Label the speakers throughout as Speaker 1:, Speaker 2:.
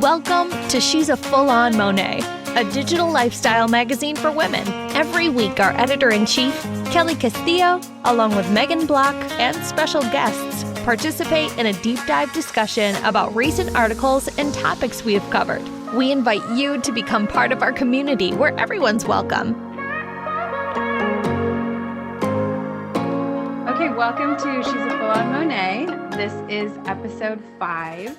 Speaker 1: Welcome to She's a Full-On Monet, a digital lifestyle magazine for women. Every week, our editor-in-chief, Kelly Castillo, along with Megan Block and special guests, participate in a deep dive discussion about recent articles and topics we have covered. We invite you to become part of our community where everyone's welcome.
Speaker 2: Okay, welcome to She's a Full-On Monet. This is episode 5.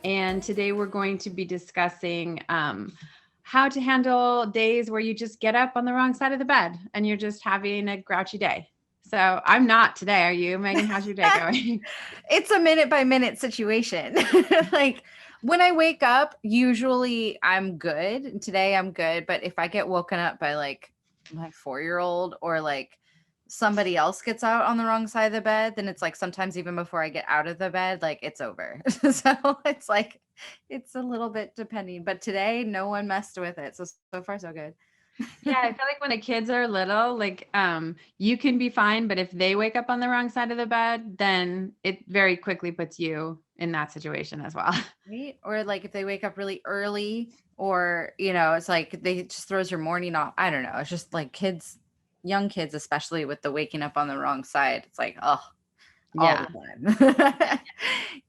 Speaker 2: And today we're going to be discussing how to handle days where you just get up on the wrong side of the bed and you're just having a grouchy day. So I'm not today. Are you, Megan? How's your day going?
Speaker 3: It's a minute by minute situation. Like when I wake up, usually I'm good. And today I'm good. But if I get woken up by like my 4-year-old or like somebody else gets out on the wrong side of the bed, then it's like sometimes even before I get out of the bed, like it's over. So it's like, it's a little bit depending. But today, no one messed with it. So far, so good.
Speaker 2: Yeah, I feel like when the kids are little, like you can be fine, but if they wake up on the wrong side of the bed, then it very quickly puts you in that situation as well.
Speaker 3: Right? Or like if they wake up really early, or it's like they just throws your morning off. I don't know. It's just like young kids, especially with the waking up on the wrong side. It's like, oh,
Speaker 2: Yeah.
Speaker 3: all the time.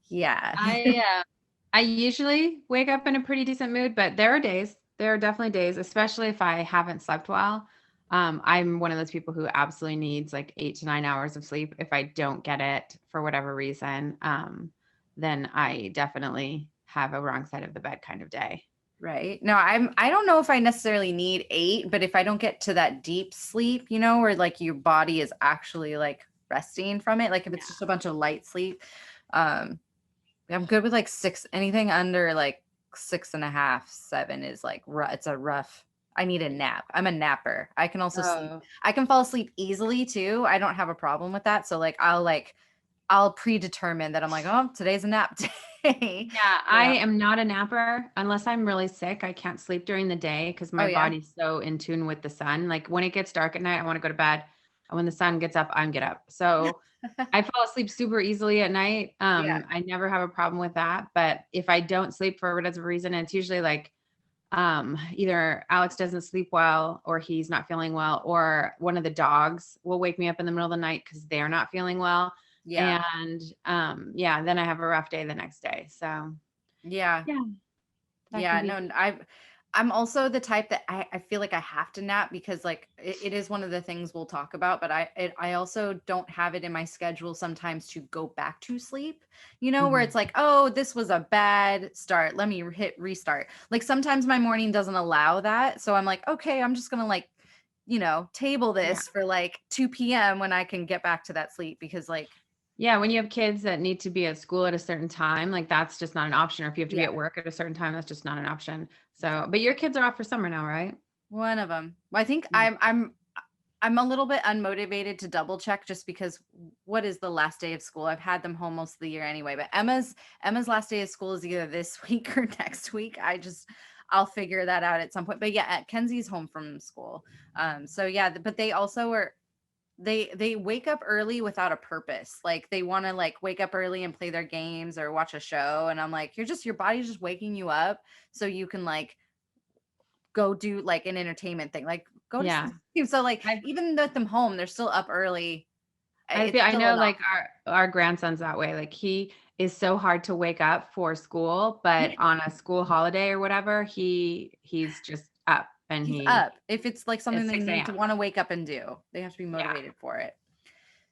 Speaker 3: Yeah.
Speaker 2: I usually wake up in a pretty decent mood, but there are definitely days, especially if I haven't slept well. I'm one of those people who absolutely needs like 8 to 9 hours of sleep. If I don't get it for whatever reason, then I definitely have a wrong side of the bed kind of day.
Speaker 3: Right. No, I don't know if I necessarily need 8, but if I don't get to that deep sleep, where like your body is actually like resting from it, like if it's just a bunch of light sleep, I'm good with like 6. Anything under like 6.5, 7 is like it's a rough. I need a nap. I'm a napper. I can also sleep. I can fall asleep easily too. I don't have a problem with that. So I'll predetermine that I'm like, oh, today's a nap day.
Speaker 2: Yeah, I am not a napper unless I'm really sick. I can't sleep during the day because my body's so in tune with the sun. Like when it gets dark at night, I want to go to bed. And when the sun gets up, I get up. So I fall asleep super easily at night. I never have a problem with that. But if I don't sleep for whatever reason, it's usually like either Alex doesn't sleep well or he's not feeling well, or one of the dogs will wake me up in the middle of the night because they're not feeling well. Yeah. And then I have a rough day the next day. So
Speaker 3: I'm also the type that I feel like I have to nap because like it is one of the things we'll talk about, but I also don't have it in my schedule sometimes to go back to sleep, where it's like, oh, this was a bad start, let me hit restart. Like sometimes my morning doesn't allow that, so I'm like, okay, I'm just gonna like table this for like 2 p.m. when I can get back to that sleep, because like
Speaker 2: when you have kids that need to be at school at a certain time, like that's just not an option. Or if you have to be at work at a certain time, that's just not an option. So, but your kids are off for summer now, right?
Speaker 3: One of them. Well, I think I'm a little bit unmotivated to double check just because what is the last day of school? I've had them home most of the year anyway, but Emma's last day of school is either this week or next week. I'll figure that out at some point. But yeah, Kenzie's home from school. But they also are they wake up early without a purpose. Like they want to like wake up early and play their games or watch a show, and I'm like, your body's just waking you up so you can like go do like an entertainment thing, like go to sleep. So like even with them home, they're still up early.
Speaker 2: I know like our grandson's that way. Like he is so hard to wake up for school, but on a school holiday or whatever, he's just up. And he's
Speaker 3: up. If it's like something they need to want to wake up and do, they have to be motivated for it.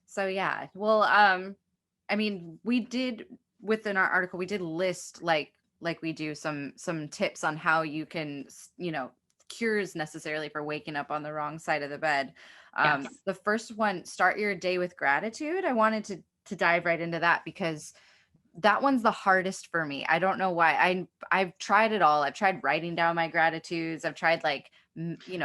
Speaker 3: So yeah. Well, I mean, we did within our article, we did list like we do some tips on how you can, cures necessarily for waking up on the wrong side of the bed. The first one, start your day with gratitude. I wanted to dive right into that because that one's the hardest for me. I don't know why. I've tried it all. I've tried writing down my gratitudes. I've tried like,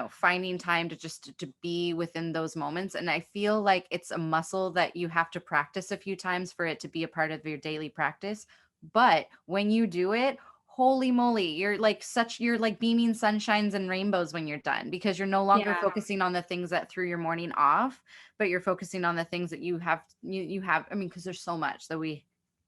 Speaker 3: finding time to be within those moments. And I feel like it's a muscle that you have to practice a few times for it to be a part of your daily practice. But when you do it, holy moly, you're like beaming sunshines and rainbows when you're done, because you're no longer focusing on the things that threw your morning off, but you're focusing on the things that you have, I mean, because there's so much that we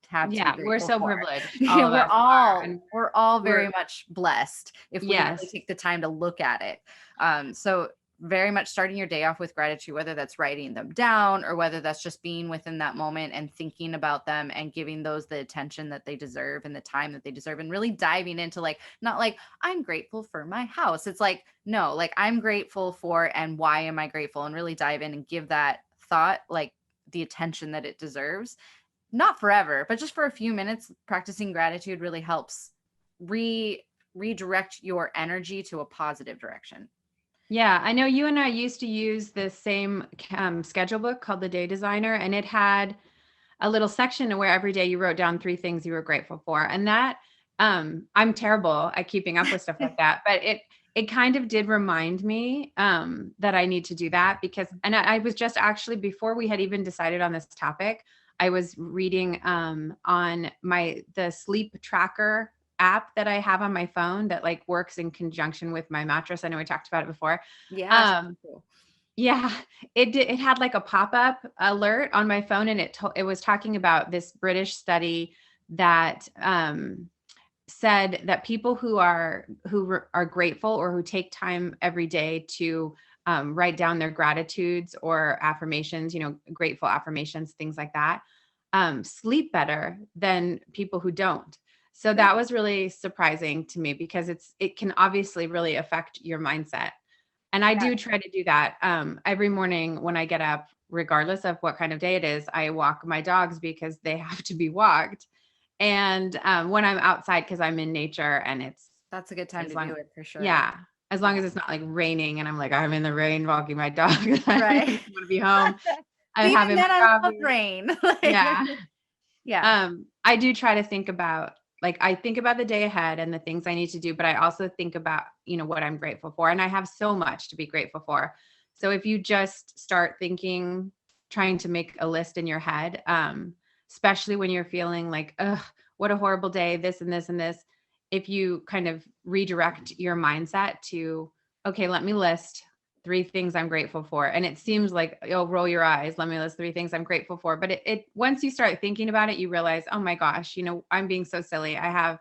Speaker 3: have to be grateful
Speaker 2: we're so
Speaker 3: for.
Speaker 2: privileged. All of us are. And
Speaker 3: we're all very much blessed if we
Speaker 2: yes.
Speaker 3: really take the time to look at it. So very much starting your day off with gratitude, whether that's writing them down or whether that's just being within that moment and thinking about them and giving those the attention that they deserve and the time that they deserve, and really diving into like, not like I'm grateful for my house. It's like, no, like I'm grateful for, and why am I grateful? And really dive in and give that thought like the attention that it deserves. Not forever, but just for a few minutes. Practicing gratitude really helps redirect your energy to a positive direction.
Speaker 2: Yeah, I know you and I used to use the same schedule book called The Day Designer, and it had a little section where every day you wrote down 3 things you were grateful for. And that I'm terrible at keeping up with stuff like that, but it kind of did remind me that I need to do that, because, and I was just actually, before we had even decided on this topic, I was reading on the sleep tracker app that I have on my phone that like works in conjunction with my mattress. I know we talked about it before.
Speaker 3: Yeah.
Speaker 2: Cool. Yeah, it had like a pop-up alert on my phone, and it was talking about this British study that said that people who are grateful, or who take time every day to write down their gratitudes or affirmations, grateful affirmations, things like that, sleep better than people who don't. So that was really surprising to me, because it can obviously really affect your mindset. And I do try to do that every morning when I get up, regardless of what kind of day it is. I walk my dogs because they have to be walked. And when I'm outside, because I'm in nature, and
Speaker 3: that's a good time to do it for sure.
Speaker 2: Yeah. As long as it's not like raining and I'm like, I'm in the rain walking my dog.
Speaker 3: Right.
Speaker 2: I want to be home. I'm
Speaker 3: having my coffee.
Speaker 2: Love rain. Yeah.
Speaker 3: Yeah.
Speaker 2: I do try to think about, like, I think about the day ahead and the things I need to do, but I also think about, what I'm grateful for. And I have so much to be grateful for. So if you just start thinking, trying to make a list in your head, especially when you're feeling like, ugh, what a horrible day, this and this and this. If you kind of redirect your mindset to, okay, let me list 3 things I'm grateful for. And it seems like you'll roll your eyes. Let me list 3 things I'm grateful for. But it once you start thinking about it, you realize, oh my gosh, I'm being so silly. I have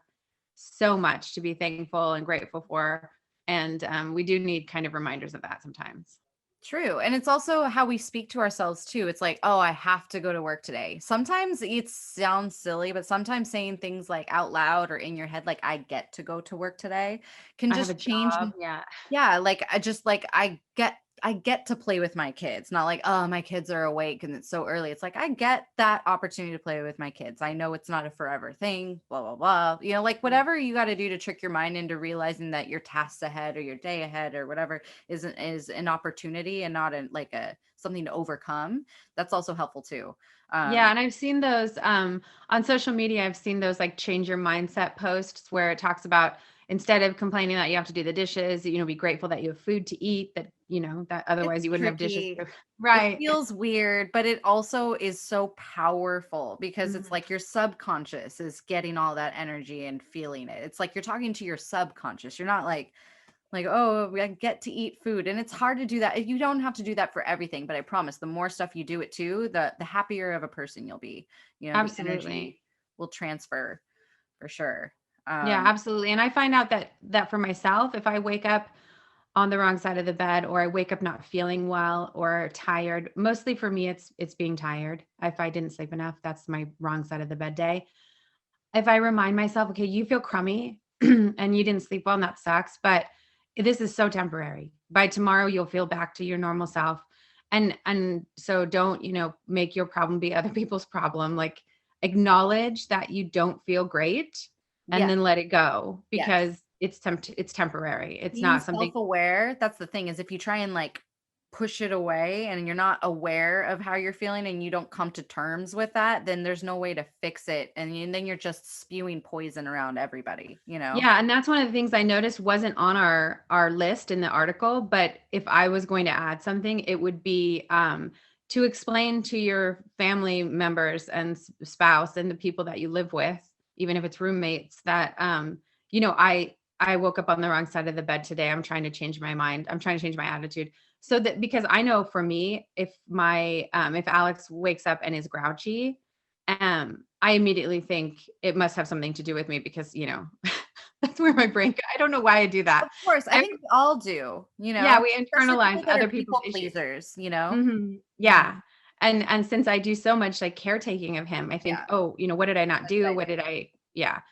Speaker 2: so much to be thankful and grateful for. And we do need kind of reminders of that sometimes.
Speaker 3: True. And it's also how we speak to ourselves too. It's like, oh, I have to go to work today. Sometimes it sounds silly, but sometimes saying things like out loud or in your head, like I get to go to work today, can just change.
Speaker 2: Yeah.
Speaker 3: Yeah. Like I get to play with my kids. Not like, oh, my kids are awake and it's so early. It's like, I get that opportunity to play with my kids. I know it's not a forever thing, blah, blah, blah. Like whatever you got to do to trick your mind into realizing that your tasks ahead or your day ahead or whatever is an opportunity and not something to overcome. That's also helpful too.
Speaker 2: Yeah. And I've seen those on social media. I've seen those like change your mindset posts where it talks about, instead of complaining that you have to do the dishes, be grateful that you have food to eat, that, that otherwise you wouldn't have dishes. Right.
Speaker 3: It feels weird, but it also is so powerful because it's like your subconscious is getting all that energy and feeling it. It's like you're talking to your subconscious. You're not like, oh, I get to eat food. And it's hard to do that. You don't have to do that for everything, but I promise the more stuff you do it too, the happier of a person you'll be.
Speaker 2: Absolutely.
Speaker 3: The energy will transfer for sure.
Speaker 2: Yeah, absolutely. And I find out that for myself, if I wake up on the wrong side of the bed, or I wake up not feeling well or tired, mostly for me, it's being tired. If I didn't sleep enough, that's my wrong side of the bed day. If I remind myself, okay, you feel crummy and you didn't sleep well, and that sucks, but this is so temporary. By tomorrow, you'll feel back to your normal self. And so don't, make your problem be other people's problem. Like, acknowledge that you don't feel great. And then let it go, because it's temporary. It's not something
Speaker 3: self-aware. That's the thing, is if you try and like push it away and you're not aware of how you're feeling and you don't come to terms with that, then there's no way to fix it. And then you're just spewing poison around everybody,
Speaker 2: Yeah. And that's one of the things I noticed wasn't on our list in the article. But if I was going to add something, it would be to explain to your family members and spouse and the people that you live with, even if it's roommates, that, I woke up on the wrong side of the bed today. I'm trying to change my mind. I'm trying to change my attitude. So that, because I know for me, if Alex wakes up and is grouchy, I immediately think it must have something to do with me because, that's where my brain, I don't know why I do that.
Speaker 3: Of course. I think we all do,
Speaker 2: Yeah, we
Speaker 3: especially
Speaker 2: internalize
Speaker 3: people that
Speaker 2: other
Speaker 3: are
Speaker 2: people's
Speaker 3: people
Speaker 2: issues.
Speaker 3: pleasers,
Speaker 2: Yeah. And since I do so much like caretaking of him, I think,
Speaker 3: Yeah.
Speaker 2: what did I not do? What did I, yeah.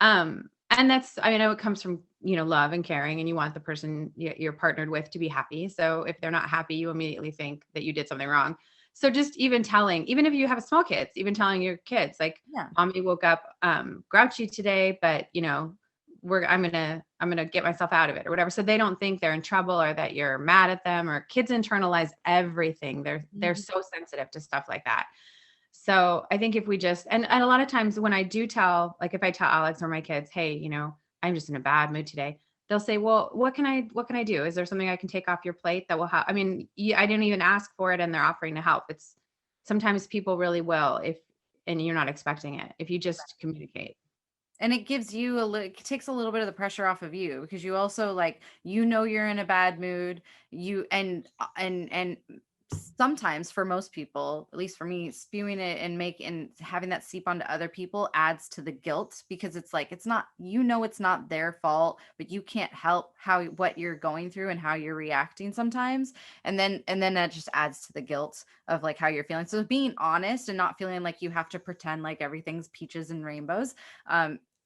Speaker 2: And that's, I know it comes from, love and caring, and you want the person you're partnered with to be happy. So if they're not happy, you immediately think that you did something wrong. So just even if you have small kids, even telling your kids like, mommy woke up grouchy today, but I'm gonna get myself out of it or whatever. So they don't think they're in trouble or that you're mad at them. Or kids internalize everything. They're so sensitive to stuff like that. So I think if we just, and a lot of times when I do tell, like if I tell Alex or my kids, hey, I'm just in a bad mood today, they'll say, well, what can I do? Is there something I can take off your plate that will help? I didn't even ask for it and they're offering to help. It's sometimes people really will and you're not expecting it, if you just communicate.
Speaker 3: And it gives you it takes a little bit of the pressure off of you, because you also you're in a bad mood. And sometimes for most people, at least for me, spewing it and having that seep onto other people adds to the guilt, because it's like, it's not, it's not their fault, but you can't help what you're going through and how you're reacting sometimes. And then that just adds to the guilt of like how you're feeling. So being honest and not feeling like you have to pretend like everything's peaches and rainbows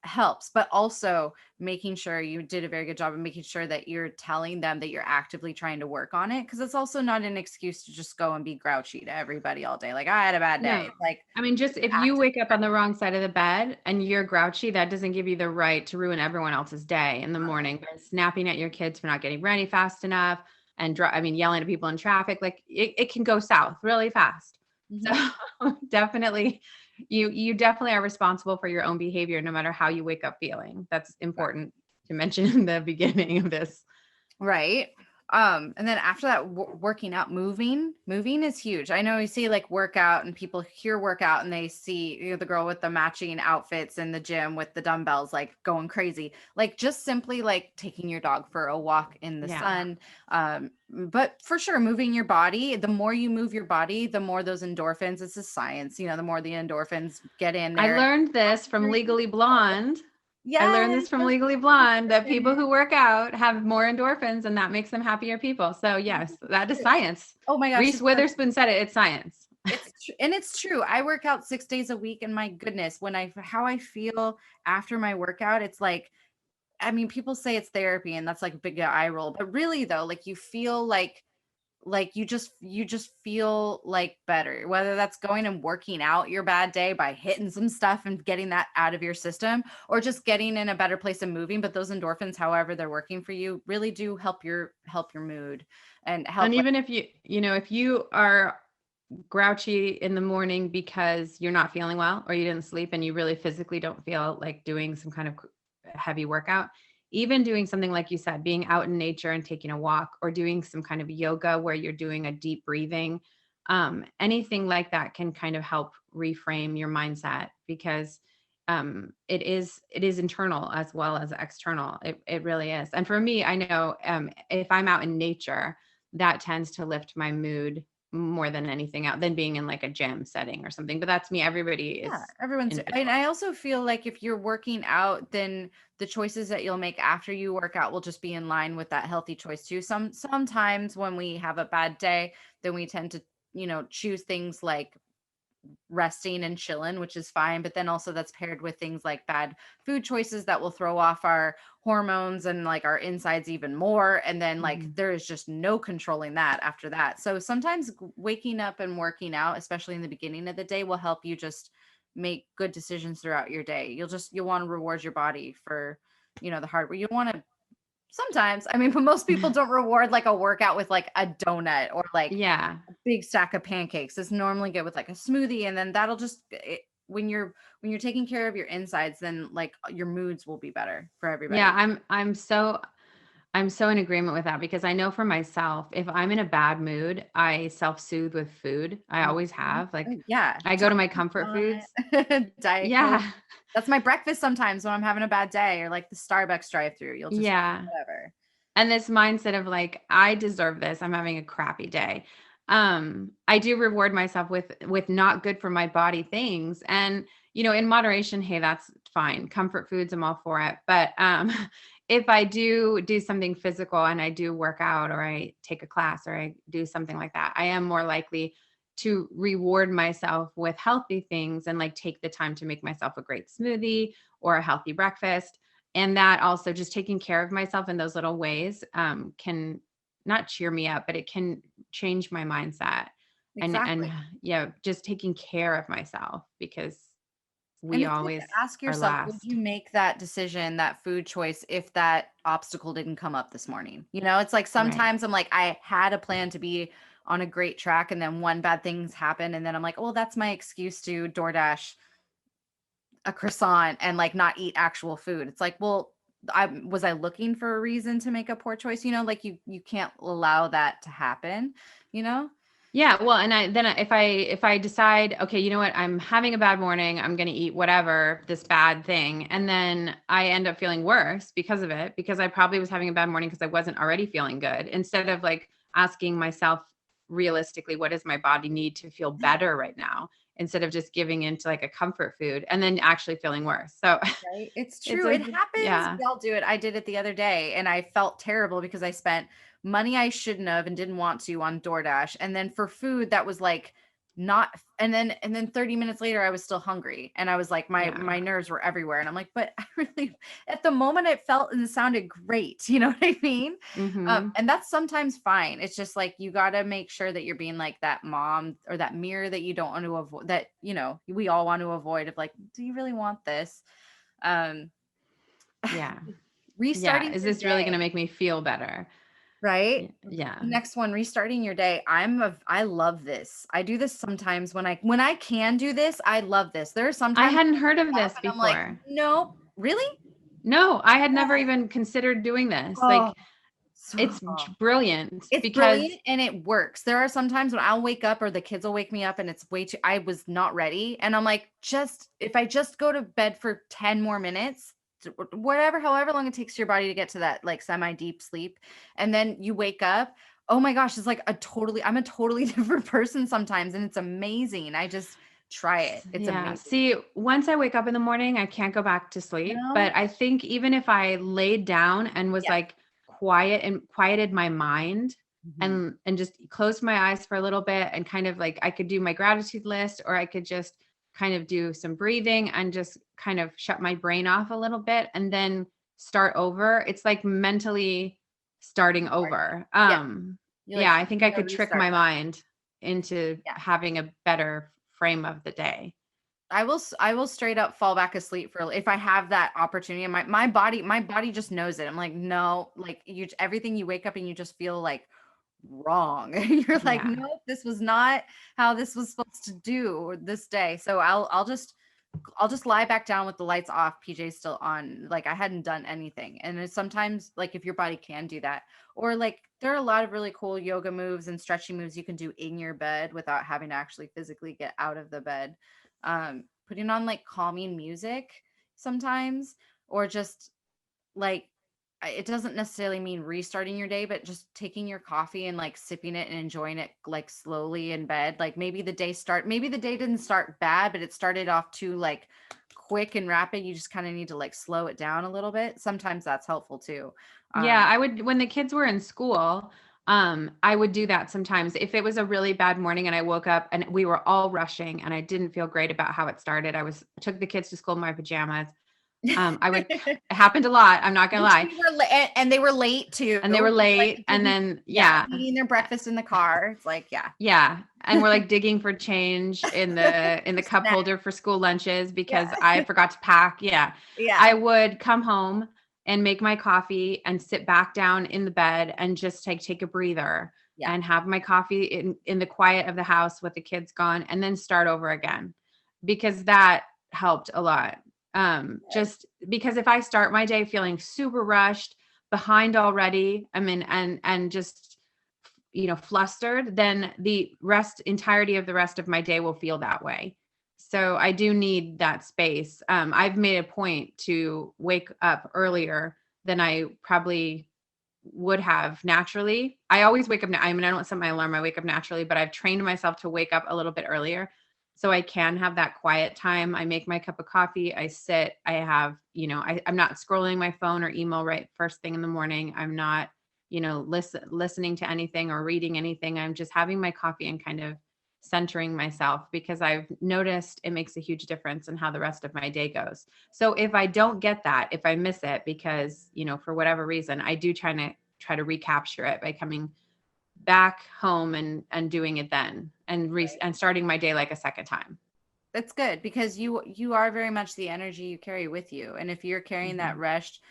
Speaker 3: helps, but also making sure you did a very good job of making sure that you're telling them that you're actively trying to work on it, because it's also not an excuse to just go and be grouchy to everybody all day, like I had a bad day.
Speaker 2: No. Like, just if you wake up on the wrong side of the bed and you're grouchy, that doesn't give you the right to ruin everyone else's day in the morning by snapping at your kids for not getting ready fast enough and yelling at people in traffic. Like it can go south really fast. So definitely you definitely are responsible for your own behavior, no matter how you wake up feeling. That's important to mention in the beginning of this.
Speaker 3: Right. And then after that, working out, moving is huge. I know you see like workout and people hear workout and they see, the girl with the matching outfits in the gym with the dumbbells, like going crazy, like just simply like taking your dog for a walk in the sun. But for sure, moving your body, the more you move your body, the more those endorphins, it's a science, the more the endorphins get in there.
Speaker 2: I learned this from Legally Blonde. Yeah, I learned this from Legally Blonde, that people who work out have more endorphins and that makes them happier people. So yes, that is science.
Speaker 3: Oh my gosh.
Speaker 2: Reese Witherspoon said it. It's science.
Speaker 3: It's true. I work out 6 days a week, and my goodness, how I feel after my workout, it's like, people say it's therapy and that's like a big eye roll, but really though, like you feel like you just feel like better, whether that's going and working out your bad day by hitting some stuff and getting that out of your system, or just getting in a better place and moving. But those endorphins, however they're working for you, really do help your mood and help.
Speaker 2: And even if if you are grouchy in the morning because you're not feeling well or you didn't sleep and you really physically don't feel like doing some kind of heavy workout, even doing something like you said, being out in nature and taking a walk, or doing some kind of yoga where you're doing a deep breathing, anything like that can kind of help reframe your mindset, because it is internal as well as external. It really is. And for me, I know if I'm out in nature, that tends to lift my mood more than anything else, than being in like a gym setting or something. But that's me. Everybody is.
Speaker 3: Yeah, everyone's. And I also feel like if you're working out, then the choices that you'll make after you work out will just be in line with that healthy choice too. Sometimes when we have a bad day, then we tend to, choose things like resting and chilling, which is fine. But then also that's paired with things like bad food choices that will throw off our hormones and like our insides even more. And then like there is just no controlling that after that. So sometimes waking up and working out, especially in the beginning of the day, will help you just make good decisions throughout your day. You'll want to reward your body for, the hard work. You want to sometimes, but most people don't reward like a workout with like a donut or like a big stack of pancakes. It's normally good with like a smoothie, and then that'll just when you're taking care of your insides, then like your moods will be better for everybody.
Speaker 2: Yeah, I'm so in agreement with that, because I know for myself, if I'm in a bad mood, I self-soothe with food. I always have. Like, I go to my comfort foods.
Speaker 3: Diet Coke. That's my breakfast sometimes when I'm having a bad day, or like the Starbucks drive-through. You'll just whatever.
Speaker 2: And this mindset of like, I deserve this. I'm having a crappy day. I do reward myself with not good for my body things. And, in moderation, hey, that's fine. Comfort foods, I'm all for it. But if I do something physical and I do work out or I take a class or I do something like that, I am more likely to reward myself with healthy things and like take the time to make myself a great smoothie or a healthy breakfast. And that also, just taking care of myself in those little ways can not cheer me up, but it can change my mindset.
Speaker 3: Exactly.
Speaker 2: And yeah, just taking care of myself, because we
Speaker 3: And it's
Speaker 2: always
Speaker 3: like, ask
Speaker 2: are
Speaker 3: yourself, would
Speaker 2: last.
Speaker 3: you make that decision, that food choice, if that obstacle didn't come up this morning? It's like
Speaker 2: Right.
Speaker 3: sometimes I'm like, I had a plan to be on a great track and then one bad thing's happened. And then I'm like, well, that's my excuse to DoorDash a croissant and like not eat actual food. It's like, well, I looking for a reason to make a poor choice? Like you can't allow that to happen, you know?
Speaker 2: Yeah, well, and if I decide, okay, you know what, I'm having a bad morning, I'm going to eat whatever, this bad thing, and then I end up feeling worse because of it, because I probably was having a bad morning because I wasn't already feeling good, instead of like asking myself realistically, what does my body need to feel better right now, instead of just giving into like a comfort food and then actually feeling worse. So
Speaker 3: Right. It's
Speaker 2: it's
Speaker 3: true. It happens.
Speaker 2: yeah.
Speaker 3: We all do it. I did it the other day and I felt terrible because I spent money I shouldn't have and didn't want to on DoorDash. And then for food that was like not, and then 30 minutes later I was still hungry and I was like my nerves were everywhere and I'm like, but I really, at the moment it felt and it sounded great. You know what I mean?
Speaker 2: Mm-hmm.
Speaker 3: And that's sometimes fine. It's just like you got to make sure that you're being like that mom or that mirror that you don't want to avoid, that we all want to avoid, of like, do you really want this? um
Speaker 2: Yeah.
Speaker 3: Restarting
Speaker 2: Is
Speaker 3: your
Speaker 2: this really going to
Speaker 3: day,
Speaker 2: make me feel better?
Speaker 3: right?
Speaker 2: Yeah.
Speaker 3: Next one, restarting your day. I love this. I do this sometimes when I can do this. I love this. There are
Speaker 2: I
Speaker 3: sometimes
Speaker 2: hadn't heard of this
Speaker 3: and I'm like,
Speaker 2: before.
Speaker 3: no, really?
Speaker 2: No, I had never even considered doing this.
Speaker 3: Oh,
Speaker 2: Like,
Speaker 3: so
Speaker 2: it's brilliant
Speaker 3: it's
Speaker 2: because
Speaker 3: brilliant and it works. There are some times when I'll wake up or the kids will wake me up and it's way too, I was not ready. And I'm like, if I just go to bed for 10 more minutes, whatever, however long it takes your body to get to that like semi deep sleep. And then you wake up. Oh my gosh, it's like I'm a totally different person sometimes. And it's amazing. I just try it. It's
Speaker 2: yeah.
Speaker 3: amazing.
Speaker 2: See, once I wake up in the morning, I can't go back to sleep.
Speaker 3: No?
Speaker 2: But I think even if I laid down and was
Speaker 3: Yeah.
Speaker 2: like quiet and quieted my mind
Speaker 3: Mhm.
Speaker 2: and just closed my eyes for a little bit and kind of like, I could do my gratitude list, or I could just kind of do some breathing and just kind of shut my brain off a little bit and then start over. It's like mentally starting over.
Speaker 3: Yeah. You're like
Speaker 2: Yeah, I think I
Speaker 3: hitting the
Speaker 2: could trick
Speaker 3: restart
Speaker 2: my
Speaker 3: button.
Speaker 2: mind into
Speaker 3: Yeah.
Speaker 2: having a better frame of the day.
Speaker 3: I will straight up fall back asleep for if I have that opportunity. And my body just knows it. I'm like, no, like everything you wake up and you just feel like wrong. You're like,
Speaker 2: Yeah.
Speaker 3: nope, this was not how this was supposed to do this day. So I'll just lie back down with the lights off, PJ's still on. Like I hadn't done anything. And it's sometimes like if your body can do that, or like there are a lot of really cool yoga moves and stretching moves you can do in your bed without having to actually physically get out of the bed. Putting on like calming music sometimes, or just like it doesn't necessarily mean restarting your day, but just taking your coffee and like sipping it and enjoying it like slowly in bed. Like maybe the day didn't start bad, but it started off too like quick and rapid. You just kind of need to like slow it down a little bit. Sometimes that's helpful too.
Speaker 2: Yeah, I would, when the kids were in school, I would do that sometimes. If it was a really bad morning and I woke up and we were all rushing and I didn't feel great about how it started, took the kids to school in my pajamas. It happened a lot. I'm not gonna lie.
Speaker 3: And they were late too.
Speaker 2: And they were late.
Speaker 3: Like,
Speaker 2: And then, yeah.
Speaker 3: eating their breakfast in the car. It's like, yeah.
Speaker 2: Yeah. And we're like digging for change in the cup holder for school lunches because I forgot to pack. Yeah.
Speaker 3: Yeah.
Speaker 2: I would come home and make my coffee and sit back down in the bed and just take a breather and have my coffee in the quiet of the house with the kids gone, and then start over again, because that helped a lot. Just because if I start my day feeling super rushed, behind already, I mean, and just, flustered, then the entirety of the rest of my day will feel that way. So I do need that space. I've made a point to wake up earlier than I probably would have naturally. I always wake up. I mean, I don't set my alarm. I wake up naturally, but I've trained myself to wake up a little bit earlier so I can have that quiet time. I make my cup of coffee. I sit. I have, I'm not scrolling my phone or email right first thing in the morning. I'm not, listening to anything or reading anything. I'm just having my coffee and kind of centering myself, because I've noticed it makes a huge difference in how the rest of my day goes. So if I don't get that, if I miss it because, for whatever reason, I do try to recapture it by coming back home and doing it then and and starting my day like a second time.
Speaker 3: That's good, because you are very much the energy you carry with you. And if you're carrying that rushed,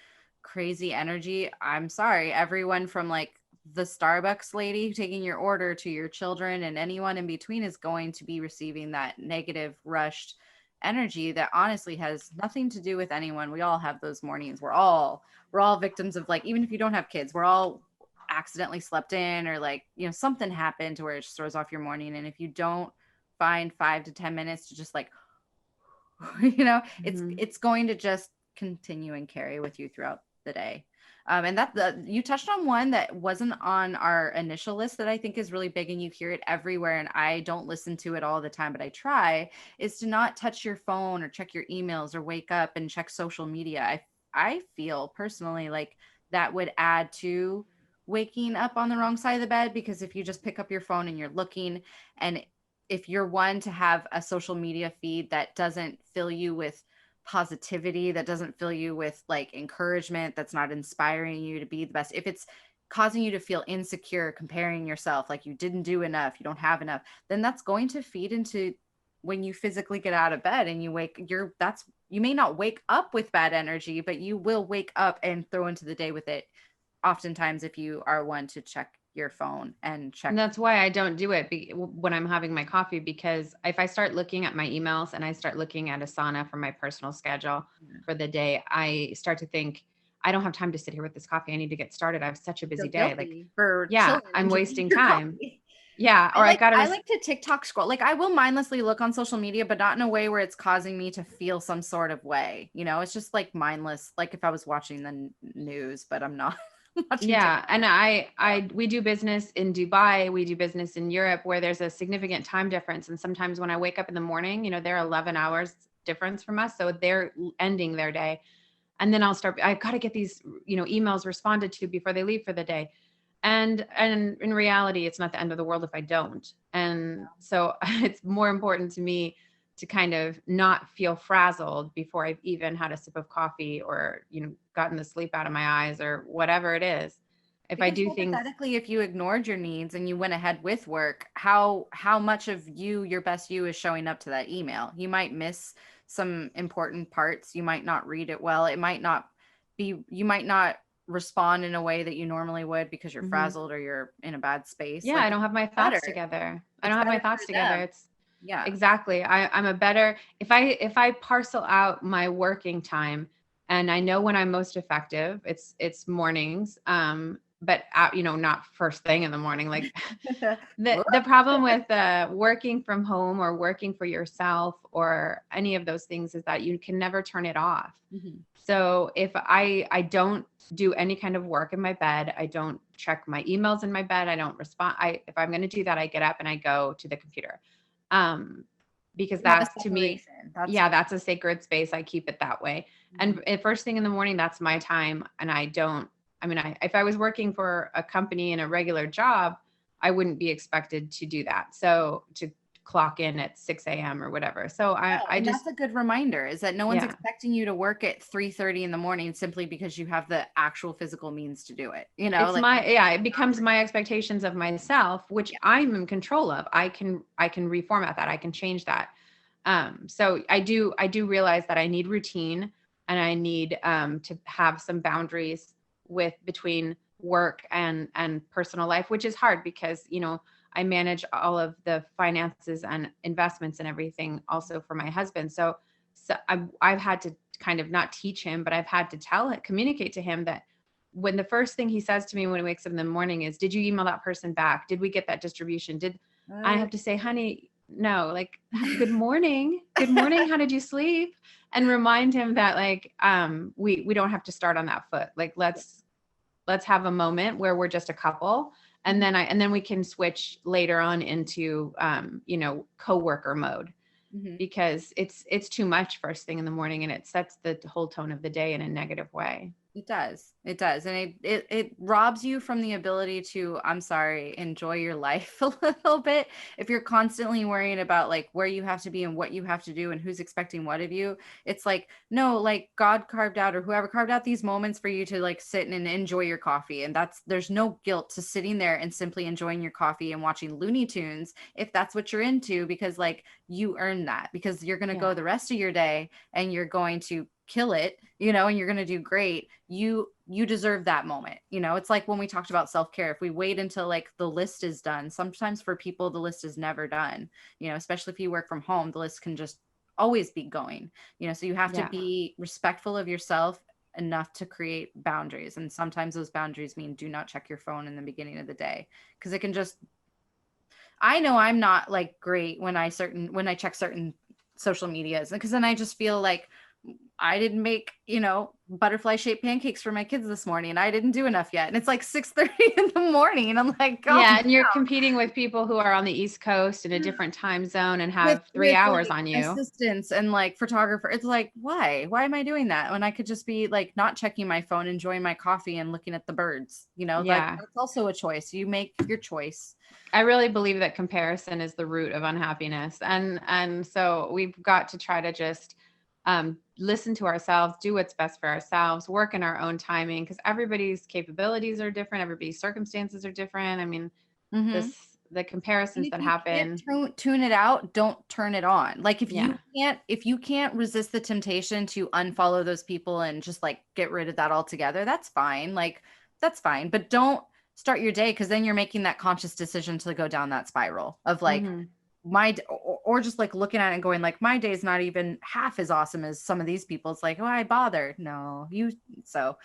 Speaker 3: crazy energy, I'm sorry, everyone from like the Starbucks lady taking your order to your children and anyone in between is going to be receiving that negative, rushed energy that honestly has nothing to do with anyone. We all have those mornings. We're all victims of, like, even if you don't have kids, we're all accidentally slept in, or like, something happened to where it just throws off your morning. And if you don't find 5 to 10 minutes to just like, it's going to just continue and carry with you throughout the day. And you touched on one that wasn't on our initial list that I think is really big, and you hear it everywhere, and I don't listen to it all the time, but I try, is to not touch your phone or check your emails or wake up and check social media. I feel personally like that would add to waking up on the wrong side of the bed, because if you just pick up your phone and you're looking, and if you're one to have a social media feed that doesn't fill you with positivity, that doesn't fill you with like encouragement, that's not inspiring you to be the best, if it's causing you to feel insecure, comparing yourself, like you didn't do enough, you don't have enough, then that's going to feed into when you physically get out of bed and you you may not wake up with bad energy, but you will wake up and throw into the day with it oftentimes if you are one to check your phone and check.
Speaker 2: And that's why I don't do it when I'm having my coffee, because if I start looking at my emails and I start looking at Asana for my personal schedule for the day, I start to think, I don't have time to sit here with this coffee. I need to get started. I have such a busy day. Like, I'm wasting time.
Speaker 3: Coffee.
Speaker 2: Yeah. Or I
Speaker 3: like to TikTok scroll. Like, I will mindlessly look on social media, but not in a way where it's causing me to feel some sort of way. It's just like mindless, like if I was watching the news, but I'm not.
Speaker 2: Yeah. And we do business in Dubai. We do business in Europe, where there's a significant time difference. And sometimes when I wake up in the morning, they're 11 hours difference from us. So they're ending their day. And then I've got to get these, emails responded to before they leave for the day. And in reality, it's not the end of the world if I don't. And so it's more important to me to kind of not feel frazzled before I've even had a sip of coffee or, gotten the sleep out of my eyes or whatever it is. If I do things,
Speaker 3: hypothetically, if you ignored your needs and you went ahead with work, how much of your best you is showing up to that email? You might miss some important parts. You might not read it well. It might not be, you might not respond in a way that you normally would because you're frazzled or you're in a bad space.
Speaker 2: Yeah. I don't have my thoughts together. Yeah, exactly. I'm a better, if I parcel out my working time and I know when I'm most effective, it's mornings. But not first thing in the morning. Like the problem with working from home or working for yourself or any of those things is that you can never turn it off. So if I don't do any kind of work in my bed, I don't check my emails in my bed, I don't respond. If I'm going to do that, I get up and I go to the computer. Because that's to me, that's a sacred space. I keep it that way. And first thing in the morning, that's my time. And if I was working for a company in a regular job, I wouldn't be expected to do that. So to clock in at 6 a.m. or whatever. So
Speaker 3: that's a good reminder, is that no one's expecting you to work at 3:30 in the morning simply because you have the actual physical means to do it.
Speaker 2: It becomes my expectations of myself, which I'm in control of. I can reformat that. I can change that. So I do realize that I need routine and I need to have some boundaries between work and personal life, which is hard because, I manage all of the finances and investments and everything also for my husband. So I've had to kind of not teach him, but I've had to communicate to him that when the first thing he says to me when he wakes up in the morning is, did you email that person back? Did we get that distribution? I have to say, honey, no, like, good morning. Good morning. How did you sleep? And remind him that like, we don't have to start on that foot. Like, let's let's have a moment where we're just a couple. And then we can switch later on into, coworker mode, because it's too much first thing in the morning, and it sets the whole tone of the day in a negative way.
Speaker 3: It does. It does. And it robs you from the ability to, I'm sorry, enjoy your life a little bit. If you're constantly worrying about like where you have to be and what you have to do and who's expecting what of you, it's like, no, like God carved out, or whoever carved out these moments for you to like sit and enjoy your coffee. And there's no guilt to sitting there and simply enjoying your coffee and watching Looney Tunes if that's what you're into, because like you earn that, because you're going to go the rest of your day and you're going to kill it, and you're going to do great. You deserve that moment. It's like when we talked about self-care, if we wait until like the list is done, sometimes for people, the list is never done, especially if you work from home, the list can just always be going, so you have to be respectful of yourself enough to create boundaries. And sometimes those boundaries mean do not check your phone in the beginning of the day, because it can just, I know I'm not like great when I check certain social medias, because then I just feel like I didn't make, butterfly shaped pancakes for my kids this morning, and I didn't do enough yet. And it's like 6:30 in the morning. And I'm like, God,
Speaker 2: yeah. And you're competing with people who are on the East Coast in a different time zone and have 3 hours
Speaker 3: like,
Speaker 2: on you.
Speaker 3: Assistants and like photographer. It's like, why am I doing that when I could just be like not checking my phone, enjoying my coffee and looking at the birds, like that's also a choice. You make your choice.
Speaker 2: I really believe that comparison is the root of unhappiness. And so we've got to try to just listen to ourselves, do what's best for ourselves, work in our own timing, because everybody's capabilities are different. Everybody's circumstances are different. I mean, the comparisons that happen.
Speaker 3: Tune it out. Don't turn it on. Like if you can't resist the temptation to unfollow those people and just like get rid of that altogether, that's fine. Like that's fine. But don't start your day, because then you're making that conscious decision to go down that spiral of like, or just like looking at it and going like, my day's not even half as awesome as some of these people. It's like, oh, I bothered. No, so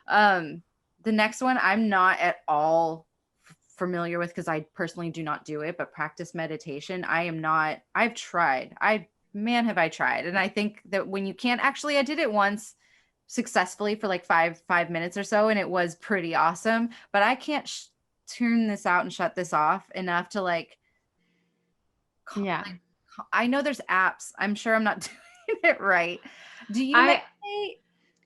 Speaker 3: the next one I'm not at all familiar with, because I personally do not do it, but practice meditation. I've tried. Have I tried. And I think that when you can't actually, I did it once successfully for like five minutes or so, and it was pretty awesome, but I can't turn this out and shut this off enough to like, I know there's apps. I'm sure I'm not doing it right. Do you meditate?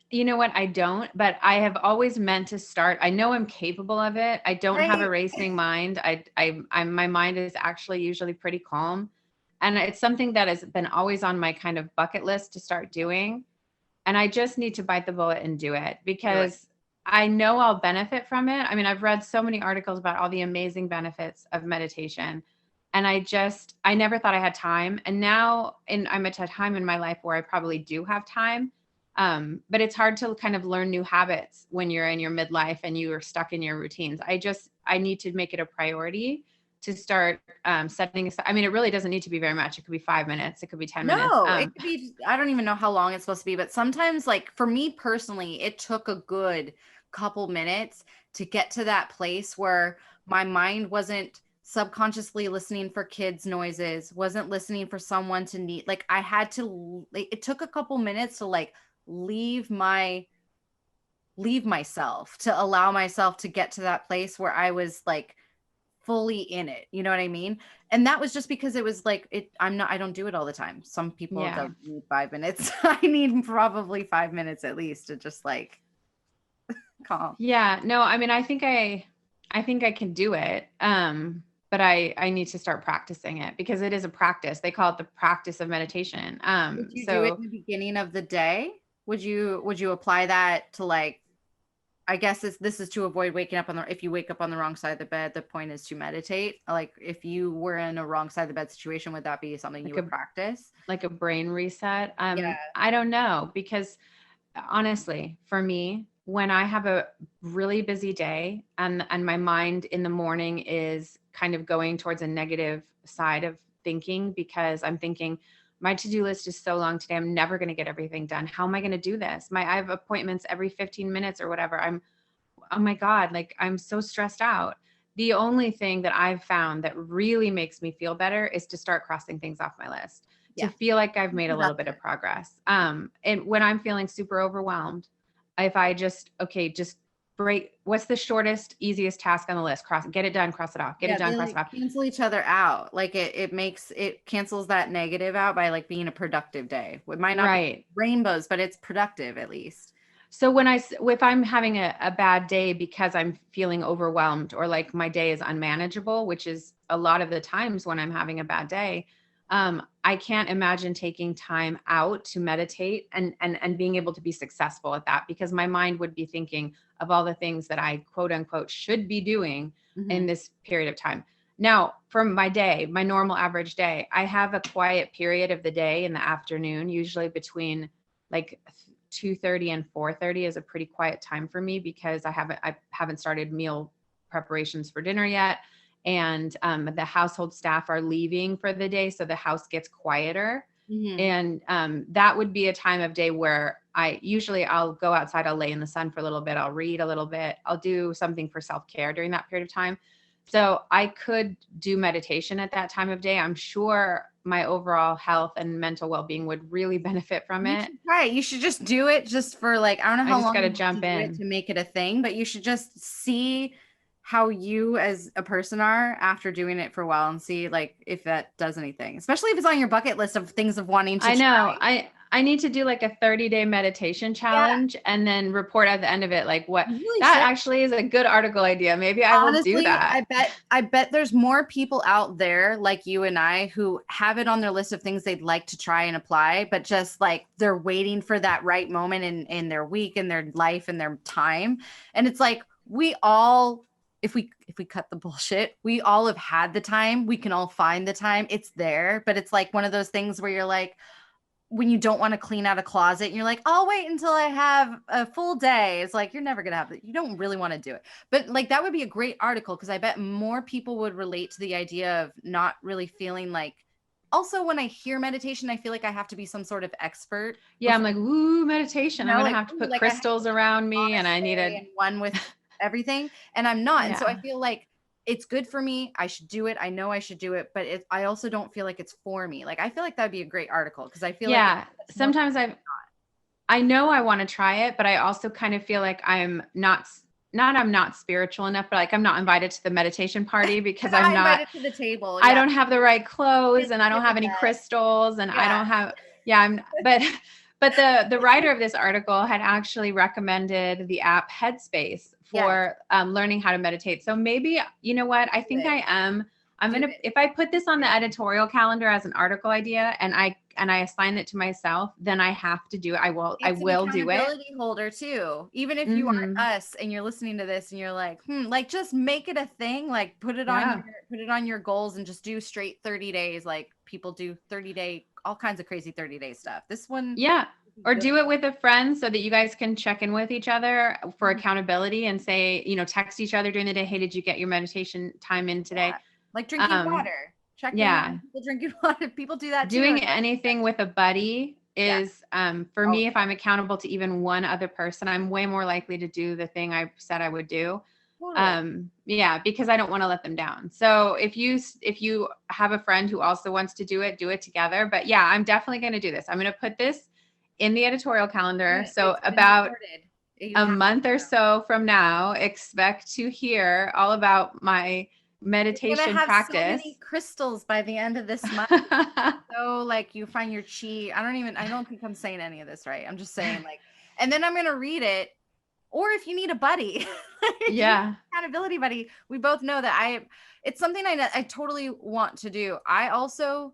Speaker 2: You know what? I don't, but I have always meant to start. I know I'm capable of it. I don't have a racing mind. My mind is actually usually pretty calm. And it's something that has been always on my kind of bucket list to start doing. And I just need to bite the bullet and do it, because I know I'll benefit from it. I mean, I've read so many articles about all the amazing benefits of meditation. And I never thought I had time. And now I'm at a time in my life where I probably do have time. But it's hard to kind of learn new habits when you're in your midlife and you are stuck in your routines. I need to make it a priority to start setting aside. I mean, it really doesn't need to be very much. It could be 5 minutes. It could be 10 minutes.
Speaker 3: No, it could be, I don't even know how long it's supposed to be, but sometimes like for me personally, it took a good couple minutes to get to that place where my mind wasn't subconsciously listening for kids' noises, wasn't listening for someone to need, like I had to, it took a couple minutes to like leave myself, to allow myself to get to that place where I was like fully in it. You know what I mean? And that was just because it was like, I don't do it all the time. Some people don't need 5 minutes. I need probably 5 minutes at least to just like calm.
Speaker 2: Yeah, no, I mean, I think I can do it. But I need to start practicing it, because it is a practice. They call it the practice of meditation.
Speaker 3: Would you do it in the beginning of the day? Would you apply that to like, I guess this is to avoid waking up if you wake up on the wrong side of the bed, the point is to meditate. Like if you were in a wrong side of the bed situation, would that be something you would practice?
Speaker 2: Like a brain reset? I don't know, because honestly, for me, when I have a really busy day and my mind in the morning is kind of going towards a negative side of thinking, because I'm thinking my to-do list is so long today, I'm never going to get everything done. How am I going to do this? I have appointments every 15 minutes or whatever. Oh my God, like I'm so stressed out. The only thing that I've found that really makes me feel better is to start crossing things off my list, to feel like I've made a little bit of progress. And when I'm feeling super overwhelmed, if I just what's the shortest, easiest task on the list? Get it done, cross it off, get it done, cross it off.
Speaker 3: Cancel each other out. Like it cancels that negative out by like being a productive day. It might not be rainbows, but it's productive at least.
Speaker 2: So if I'm having a bad day because I'm feeling overwhelmed or like my day is unmanageable, which is a lot of the times when I'm having a bad day, I can't imagine taking time out to meditate and being able to be successful at that, because my mind would be thinking of all the things that I quote unquote should be doing in this period of time. Now, from my day, my normal average day, I have a quiet period of the day in the afternoon, usually between like 2:30 and 4:30 is a pretty quiet time for me, because I haven't started meal preparations for dinner yet. And the household staff are leaving for the day, so the house gets quieter. And that would be a time of day where I'll go outside, I'll lay in the sun for a little bit, I'll read a little bit, I'll do something for self-care during that period of time. So I could do meditation at that time of day. I'm sure my overall health and mental well-being would really benefit from it.
Speaker 3: Right. You should just do it just for like, I don't know how long
Speaker 2: you jump in
Speaker 3: to make it a thing, but you should just see how you as a person are after doing it for a while and see like if that does anything, especially if it's on your bucket list of things of wanting to
Speaker 2: try. I need to do like a 30-day meditation challenge and then report at the end of it, like what actually is a good article idea. Maybe I will do that.
Speaker 3: I bet there's more people out there like you and I who have it on their list of things they'd like to try and apply, but just like they're waiting for that right moment in their week and their life and their time. And it's like, we all, if we cut the bullshit, we all have had the time. We can all find the time. It's there, but it's like one of those things where you're like, when you don't want to clean out a closet and you're like, I'll wait until I have a full day. It's like, you're never going to have it. You don't really want to do it. But like, that would be a great article, because I bet more people would relate to the idea of not really feeling like, also when I hear meditation, I feel like I have to be some sort of expert.
Speaker 2: Yeah. I'm like, ooh, meditation. I'm going to have to put crystals around me, and I need
Speaker 3: one with everything. And I'm not. And so I feel like it's good for me. I should do it. I know I should do it, but I also don't feel like it's for me. Like, I feel like that'd be a great article, because I feel like
Speaker 2: sometimes I know I want to try it, but I also kind of feel like I'm not spiritual enough, but like I'm not invited to the meditation party because I'm not
Speaker 3: invited to the table.
Speaker 2: I don't have the right clothes, and I don't have any crystals, and I don't have but the writer of this article had actually recommended the app Headspace for learning how to meditate. So maybe, you know what, I think I'm going to, if I put this on the editorial calendar as an article idea and I assign it to myself, then I have to do it. I will do it.
Speaker 3: Accountability holder too. Even if you aren't us and you're listening to this and you're like, like just make it a thing, like put it on your goals and just do straight 30 days. Like people do 30-day, all kinds of crazy 30-day stuff. This one.
Speaker 2: Yeah. Or do it with a friend so that you guys can check in with each other for accountability and say, text each other during the day. Hey, did you get your meditation time in today?
Speaker 3: Yeah. Like drinking water. Check in people drinking water. People do that too.
Speaker 2: Doing anything with a buddy is, for me, if I'm accountable to even one other person, I'm way more likely to do the thing I said I would do. Totally. Because I don't want to let them down. So if you have a friend who also wants to do it together. But yeah, I'm definitely going to do this. I'm going to put this in the editorial calendar. So about a month or so from now, expect to hear all about my meditation practice. So many
Speaker 3: crystals by the end of this month. So like you find your chi. I don't think I'm saying any of this right. I'm just saying like, and then I'm going to read it. Or if you need a buddy, accountability buddy, we both know that it's something I totally want to do. I also,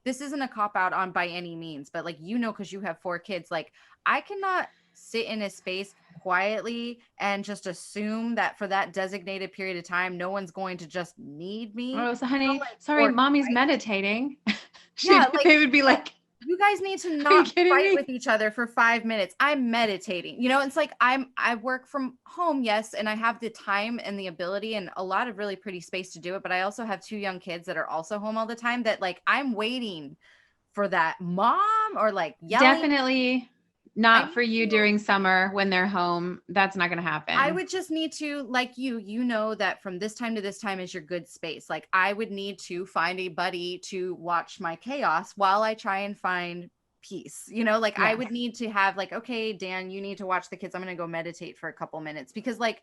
Speaker 3: this isn't a cop out on by any means, but like, cause you have 4 kids, like I cannot sit in a space quietly and just assume that for that designated period of time, no one's going to just need me.
Speaker 2: Oh, so honey, sorry, mommy's meditating. They would be like,
Speaker 3: you guys need to not fight with each other for 5 minutes. I'm meditating. It's like I work from home, yes, and I have the time and the ability and a lot of really pretty space to do it. But I also have 2 young kids that are also home all the time that like I'm waiting for that mom or like yelling.
Speaker 2: Definitely not for you during summer when they're home. That's not going to happen.
Speaker 3: I would just need to, like that from this time to this time is your good space. Like I would need to find a buddy to watch my chaos while I try and find peace, like I would need to have like, okay, Dan, you need to watch the kids. I'm going to go meditate for a couple minutes, because like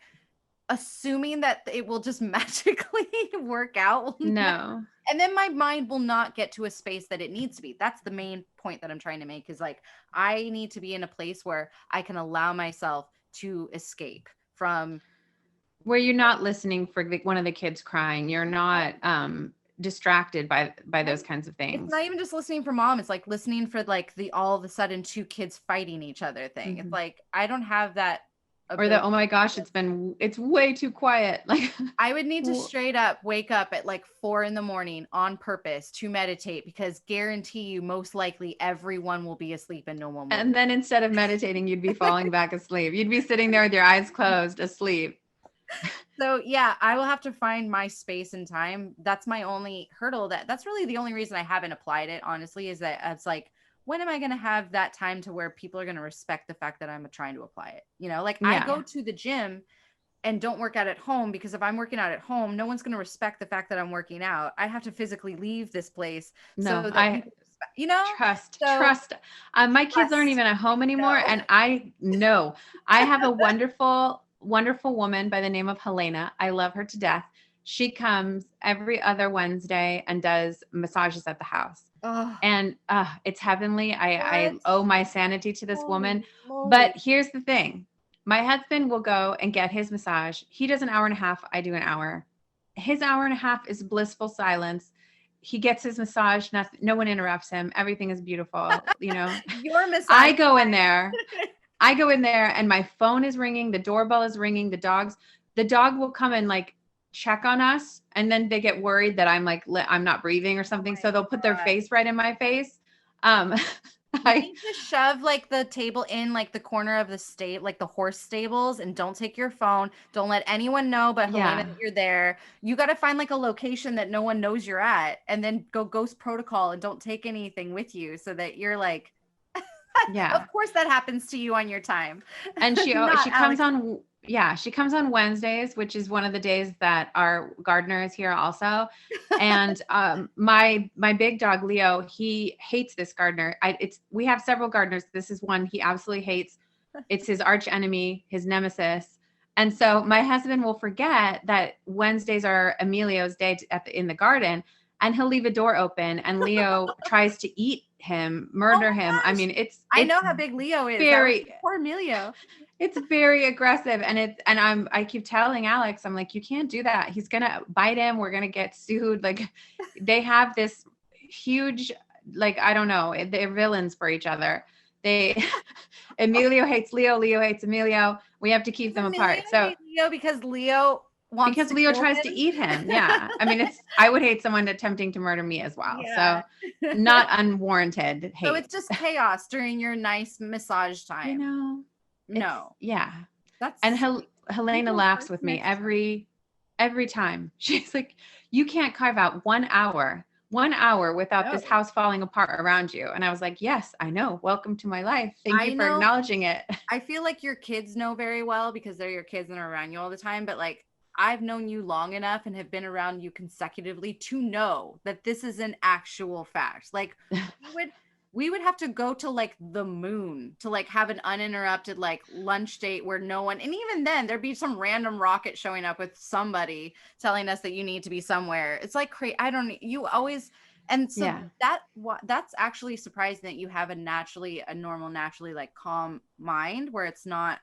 Speaker 3: assuming that it will just magically work out.
Speaker 2: No.
Speaker 3: And then my mind will not get to a space that it needs to be. That's the main point that I'm trying to make, is like, I need to be in a place where I can allow myself to escape from.
Speaker 2: Where you're not listening for one of the kids crying. You're not distracted by those kinds of things.
Speaker 3: It's not even just listening for mom. It's like listening for like the all of a sudden two kids fighting each other thing. It's like, I don't have that.
Speaker 2: Or the, oh my gosh, it's way too quiet. Like
Speaker 3: I would need to straight up wake up at like 4 a.m. on purpose to meditate, because guarantee you most likely everyone will be asleep and no one will.
Speaker 2: And then instead of meditating, you'd be falling back asleep. You'd be sitting there with your eyes closed, asleep.
Speaker 3: So yeah, I will have to find my space and time. That's my only hurdle. That's really the only reason I haven't applied it, honestly, is that it's like, when am I going to have that time to where people are going to respect the fact that I'm trying to apply it? Like I go to the gym and don't work out at home, because if I'm working out at home, no one's going to respect the fact that I'm working out. I have to physically leave this place.
Speaker 2: No,
Speaker 3: so that
Speaker 2: trust. My kids aren't even at home anymore. No. And I know I have a wonderful woman by the name of Helena. I love her to death. She comes every other Wednesday and does massages at the house. Oh. And it's heavenly. I owe my sanity to this woman. But here's the thing. My husband will go and get his massage. He does an hour and a half. I do an hour. His hour and a half is blissful silence. He gets his massage. No one interrupts him. Everything is beautiful.
Speaker 3: Your massage.
Speaker 2: I go in there and my phone is ringing. The doorbell is ringing. The dog will come and like check on us, and then they get worried that I'm like I'm not breathing or something, so they'll put their face right in my face. I
Speaker 3: need to shove like the table in like the corner of the like the horse stables, and don't take your phone. Don't let anyone know but Helena that you're there. You got to find like a location that no one knows you're at, and then go ghost protocol and don't take anything with you, so that you're like of course that happens to you on your time.
Speaker 2: And she comes on she comes on Wednesdays, which is one of the days that our gardener is here also. And my big dog, Leo, he hates this gardener. We have several gardeners. This is one he absolutely hates. It's his arch enemy, his nemesis. And so my husband will forget that Wednesdays are Emilio's day in the garden, and he'll leave a door open, and Leo tries to eat him, murder him. Gosh. I mean,
Speaker 3: I know how big Leo is. Poor Emilio.
Speaker 2: It's very aggressive. And I keep telling Alex, I'm like, you can't do that. He's going to bite him. We're going to get sued. Like they have this huge, like, I don't know, they're villains for each other. Emilio hates Leo. Leo hates Emilio. We have to keep them apart. So
Speaker 3: Leo, because Leo
Speaker 2: tries to eat him. Yeah. I mean, I would hate someone attempting to murder me as well. Yeah. So not unwarranted hate.
Speaker 3: So it's just chaos during your nice massage time. No.
Speaker 2: Yeah. Helena laughs with me every time. She's like, you can't carve out 1 hour without this house falling apart around you. And I was like, yes, I know. Welcome to my life. Thank you for acknowledging it.
Speaker 3: I feel like your kids know very well, because they're your kids and are around you all the time. But like, I've known you long enough and have been around you consecutively to know that this is an actual fact. Like we would have to go to like the moon to like have an uninterrupted like lunch date where no one, and even then there'd be some random rocket showing up with somebody telling us that you need to be somewhere. It's like crazy. You always, and so that's actually surprising that you have a naturally like calm mind, where it's not,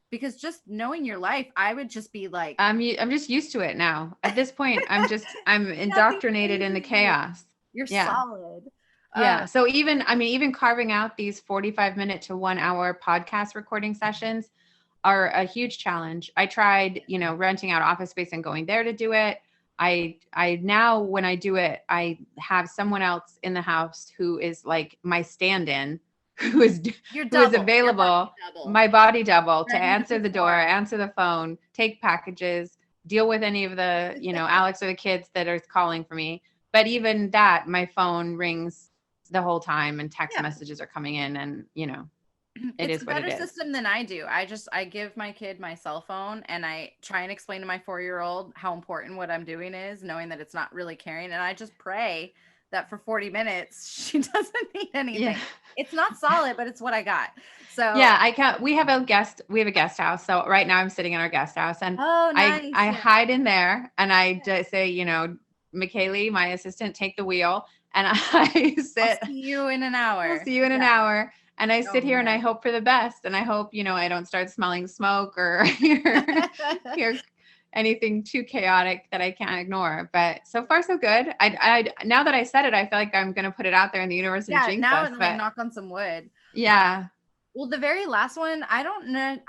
Speaker 3: because just knowing your life, I would just be like,
Speaker 2: I'm just used to it now. At this point, I'm indoctrinated in the chaos.
Speaker 3: You're solid.
Speaker 2: Yeah. So even carving out these 45-minute to 1 hour podcast recording sessions are a huge challenge. I tried, renting out office space and going there to do it. I now, when I do it, I have someone else in the house who is like my stand-in, who is available, my body double, to answer the door, answer the phone, take packages, deal with any of the, Alex or the kids that are calling for me. But even that, my phone rings the whole time and text messages are coming in, and it's
Speaker 3: a better system than I do. I give my kid my cell phone, and I try and explain to my 4-year-old how important what I'm doing is, knowing that it's not really caring. And I just pray that for 40 minutes, she doesn't need anything. Yeah. It's not solid, but it's what I got. So
Speaker 2: yeah, we have a guest house. So right now I'm sitting in our guest house, and
Speaker 3: nice.
Speaker 2: I hide in there, and I just say, McKaylee, my assistant, take the wheel, and I sit.
Speaker 3: I'll see you in an hour.
Speaker 2: I'll see you in an hour. And I sit here and I hope for the best. And I hope, I don't start smelling smoke or hear anything too chaotic that I can't ignore. But so far, so good. I now that I said it, I feel like I'm going to put it out there in the universe and jinx us.
Speaker 3: Now knock on some wood.
Speaker 2: Yeah.
Speaker 3: Well, the very last one, I don't know.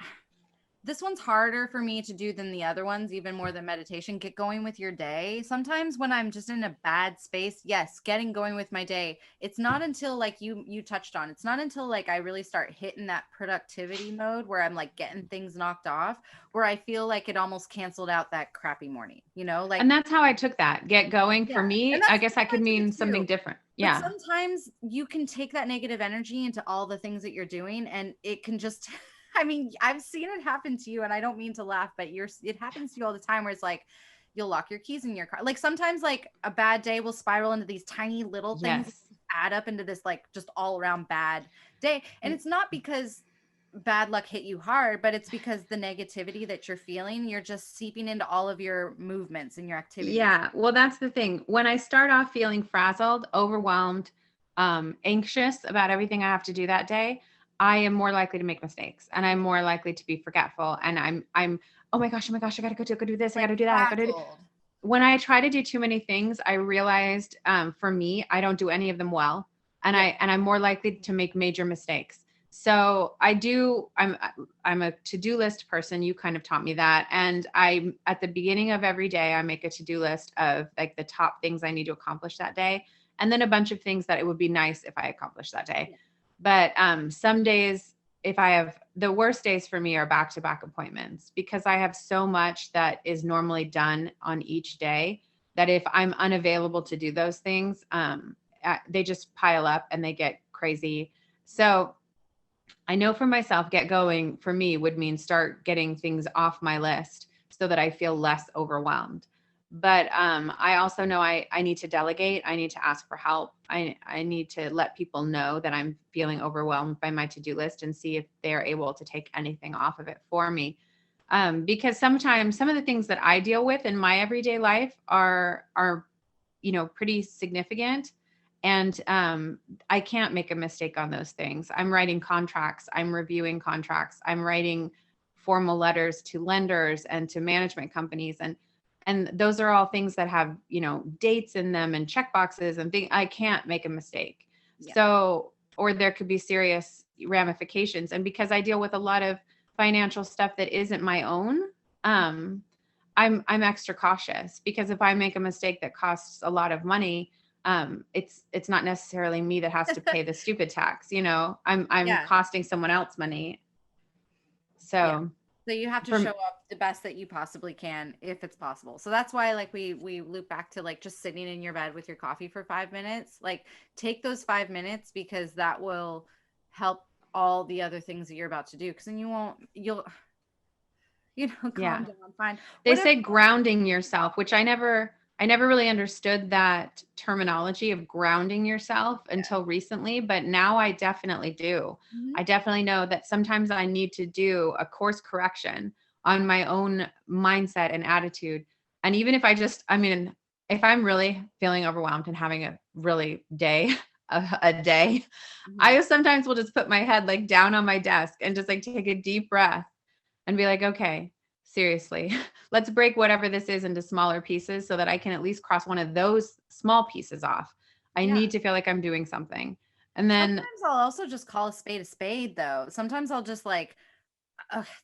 Speaker 3: This one's harder for me to do than the other ones, even more than meditation. Get going with your day. Sometimes when I'm just in a bad space, yes, getting going with my day. It's not until like you touched on, it's not until like I really start hitting that productivity mode where I'm like getting things knocked off, where I feel like it almost canceled out that crappy morning, like.
Speaker 2: And that's how I took that. Get going for me. I guess that could mean something different. Yeah.
Speaker 3: But sometimes you can take that negative energy into all the things that you're doing, and it can just I mean, I've seen it happen to you, and I don't mean to laugh, but it happens to you all the time where it's like, you'll lock your keys in your car. Like sometimes like a bad day will spiral into these tiny little things, yes, add up into this like just all around bad day. And it's not because bad luck hit you hard, but it's because the negativity that you're feeling, you're just seeping into all of your movements and your activities.
Speaker 2: Yeah. Well, that's the thing. When I start off feeling frazzled, overwhelmed, anxious about everything I have to do that day, I am more likely to make mistakes, and I'm more likely to be forgetful. And I'm, oh my gosh, I gotta go do this. I gotta do that. I gotta do. When I try to do too many things, I realized, for me, I don't do any of them well. And I'm more likely to make major mistakes. So I'm a to-do list person. You kind of taught me that. And at the beginning of every day, I make a to-do list of like the top things I need to accomplish that day. And then a bunch of things that it would be nice if I accomplished that day. Yeah. But some days, if I have, the worst days for me are back-to-back appointments, because I have so much that is normally done on each day that if I'm unavailable to do those things, they just pile up and they get crazy. So I know for myself, get going for me would mean start getting things off my list so that I feel less overwhelmed. But I also know I need to delegate. I need to ask for help. I need to let people know that I'm feeling overwhelmed by my to-do list and see if they're able to take anything off of it for me. Because sometimes some of the things that I deal with in my everyday life are pretty significant. And I can't make a mistake on those things. I'm writing contracts. I'm reviewing contracts. I'm writing formal letters to lenders and to management companies. And those are all things that have, dates in them and check boxes and things. I can't make a mistake. Yeah. So, or there could be serious ramifications. And because I deal with a lot of financial stuff that isn't my own, I'm extra cautious, because if I make a mistake that costs a lot of money, it's not necessarily me that has to pay the stupid tax. I'm costing someone else money. So. Yeah.
Speaker 3: So you have to show up the best that you possibly can, if it's possible. So that's why like we loop back to like just sitting in your bed with your coffee for 5 minutes. Like take those 5 minutes, because that will help all the other things that you're about to do. Because then you'll calm down, fine.
Speaker 2: They say grounding yourself, which I never really understood that terminology of grounding yourself until recently, but now I definitely do. Mm-hmm. I definitely know that sometimes I need to do a course correction on my own mindset and attitude. And even if if I'm really feeling overwhelmed and having a really day, mm-hmm. I sometimes will just put my head like down on my desk and just like take a deep breath and be like, okay, seriously, let's break whatever this is into smaller pieces so that I can at least cross one of those small pieces off. I need to feel like I'm doing something. And then
Speaker 3: sometimes I'll also just call a spade though. Sometimes I'll just like,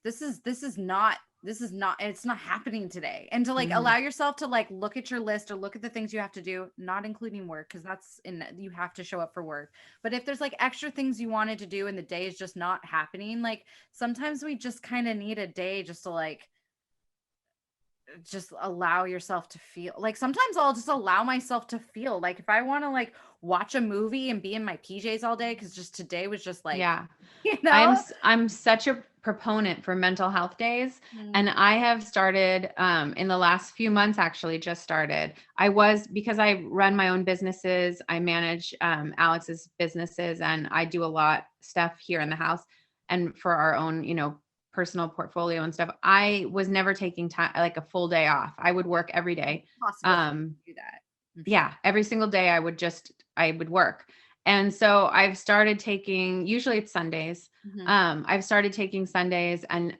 Speaker 3: this is not, it's not happening today. And to like allow yourself to like look at your list or look at the things you have to do, not including work, because you have to show up for work. But if there's like extra things you wanted to do and the day is just not happening, like sometimes we just kind of need a day just to like, just allow yourself to feel. Like sometimes I'll just allow myself to feel like if I want to like watch a movie and be in my PJs all day, because just today was just like,
Speaker 2: I'm such a proponent for mental health days. And I have started in the last few months, actually just started. Because I run my own businesses, I manage Alex's businesses, and I do a lot stuff here in the house and for our own, personal portfolio and stuff. I was never taking time, like a full day off. I would work every day.
Speaker 3: Possible to do that.
Speaker 2: Yeah, every single day I would work. And so I've started taking, usually it's Sundays. I've started taking Sundays and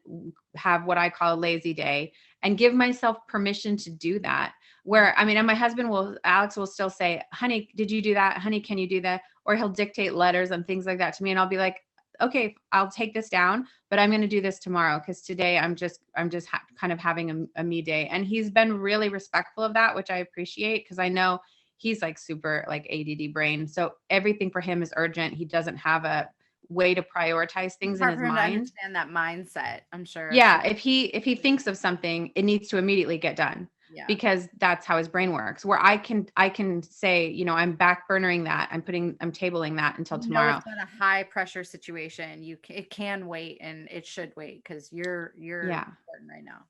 Speaker 2: have what I call a lazy day and give myself permission to do that. And my husband Alex will still say, honey, did you do that? Honey, can you do that? Or he'll dictate letters and things like that to me. And I'll be like, okay, I'll take this down, but I'm going to do this tomorrow. Cause today I'm just kind of having a me day. And he's been really respectful of that, which I appreciate. Cause I know he's like super like ADD brain. So everything for him is urgent. He doesn't have a way to prioritize things in his mind.
Speaker 3: To understand that mindset, I'm sure.
Speaker 2: Yeah. If he thinks of something, it needs to immediately get done. Yeah. Because that's how his brain works. Where I can say, I'm back burnering that. I'm tabling that until tomorrow.
Speaker 3: It's not a high pressure situation. It can wait, and it should wait because you're important right now.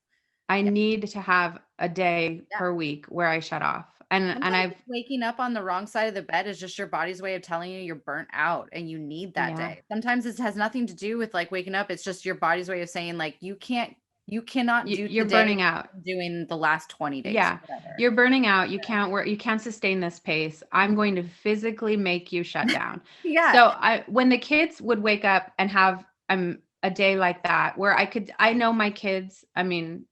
Speaker 2: I need to have a day per week where I shut off. And I've
Speaker 3: waking up on the wrong side of the bed is just your body's way of telling you you're burnt out and you need that day. Sometimes it has nothing to do with like waking up. It's just your body's way of saying like you cannot do
Speaker 2: you're burning out
Speaker 3: doing the last 20 days.
Speaker 2: Yeah. You're burning out. You can't work. You can't sustain this pace. I'm going to physically make you shut down. So when the kids would wake up and have a day like that, where I know my kids,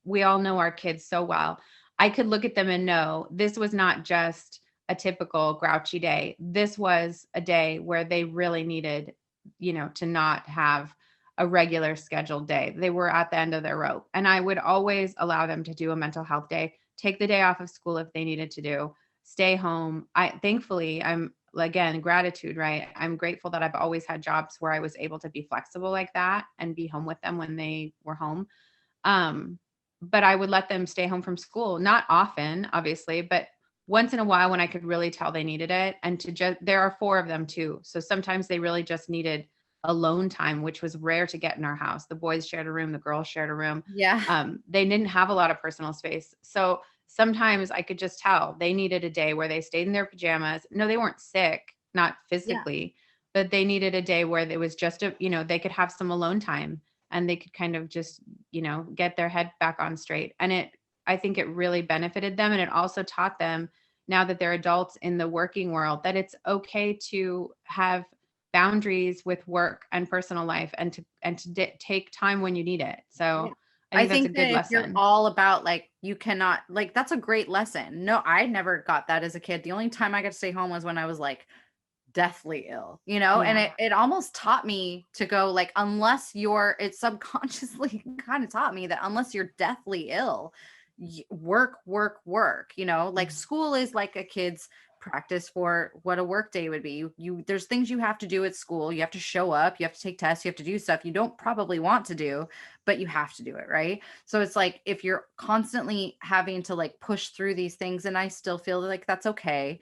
Speaker 2: we all know our kids so well. I could look at them and know this was not just a typical grouchy day. This was a day where they really needed, to not have a regular scheduled day. They were at the end of their rope. And I would always allow them to do a mental health day, take the day off of school if they needed to do, stay home. Thankfully, again, gratitude, right? I'm grateful that I've always had jobs where I was able to be flexible like that and be home with them when they were home. But I would let them stay home from school, not often, obviously, but once in a while when I could really tell they needed it. And there are 4 of them too. So sometimes they really just needed alone time, which was rare to get in our house. The boys shared a room, the girls shared a room.
Speaker 3: Yeah.
Speaker 2: They didn't have a lot of personal space. So sometimes I could just tell they needed a day where they stayed in their pajamas. No, they weren't sick, not physically, but they needed a day where it was just they could have some alone time and they could kind of just, get their head back on straight. And I think it really benefited them. And it also taught them, now that they're adults in the working world, that it's okay to have boundaries with work and personal life and to take time when you need it. So I think that's a good lesson.
Speaker 3: You're all about like, you cannot, like, that's a great lesson. No, I never got that as a kid. The only time I got to stay home was when I was like deathly ill, and it almost taught me to go like, it subconsciously kind of taught me that unless you're deathly ill, work, like school is like a kid's practice for what a work day would be. There's things you have to do at school. You have to show up, you have to take tests, you have to do stuff you don't probably want to do, but you have to do it, right? So it's like, if you're constantly having to like push through these things, and I still feel like that's okay.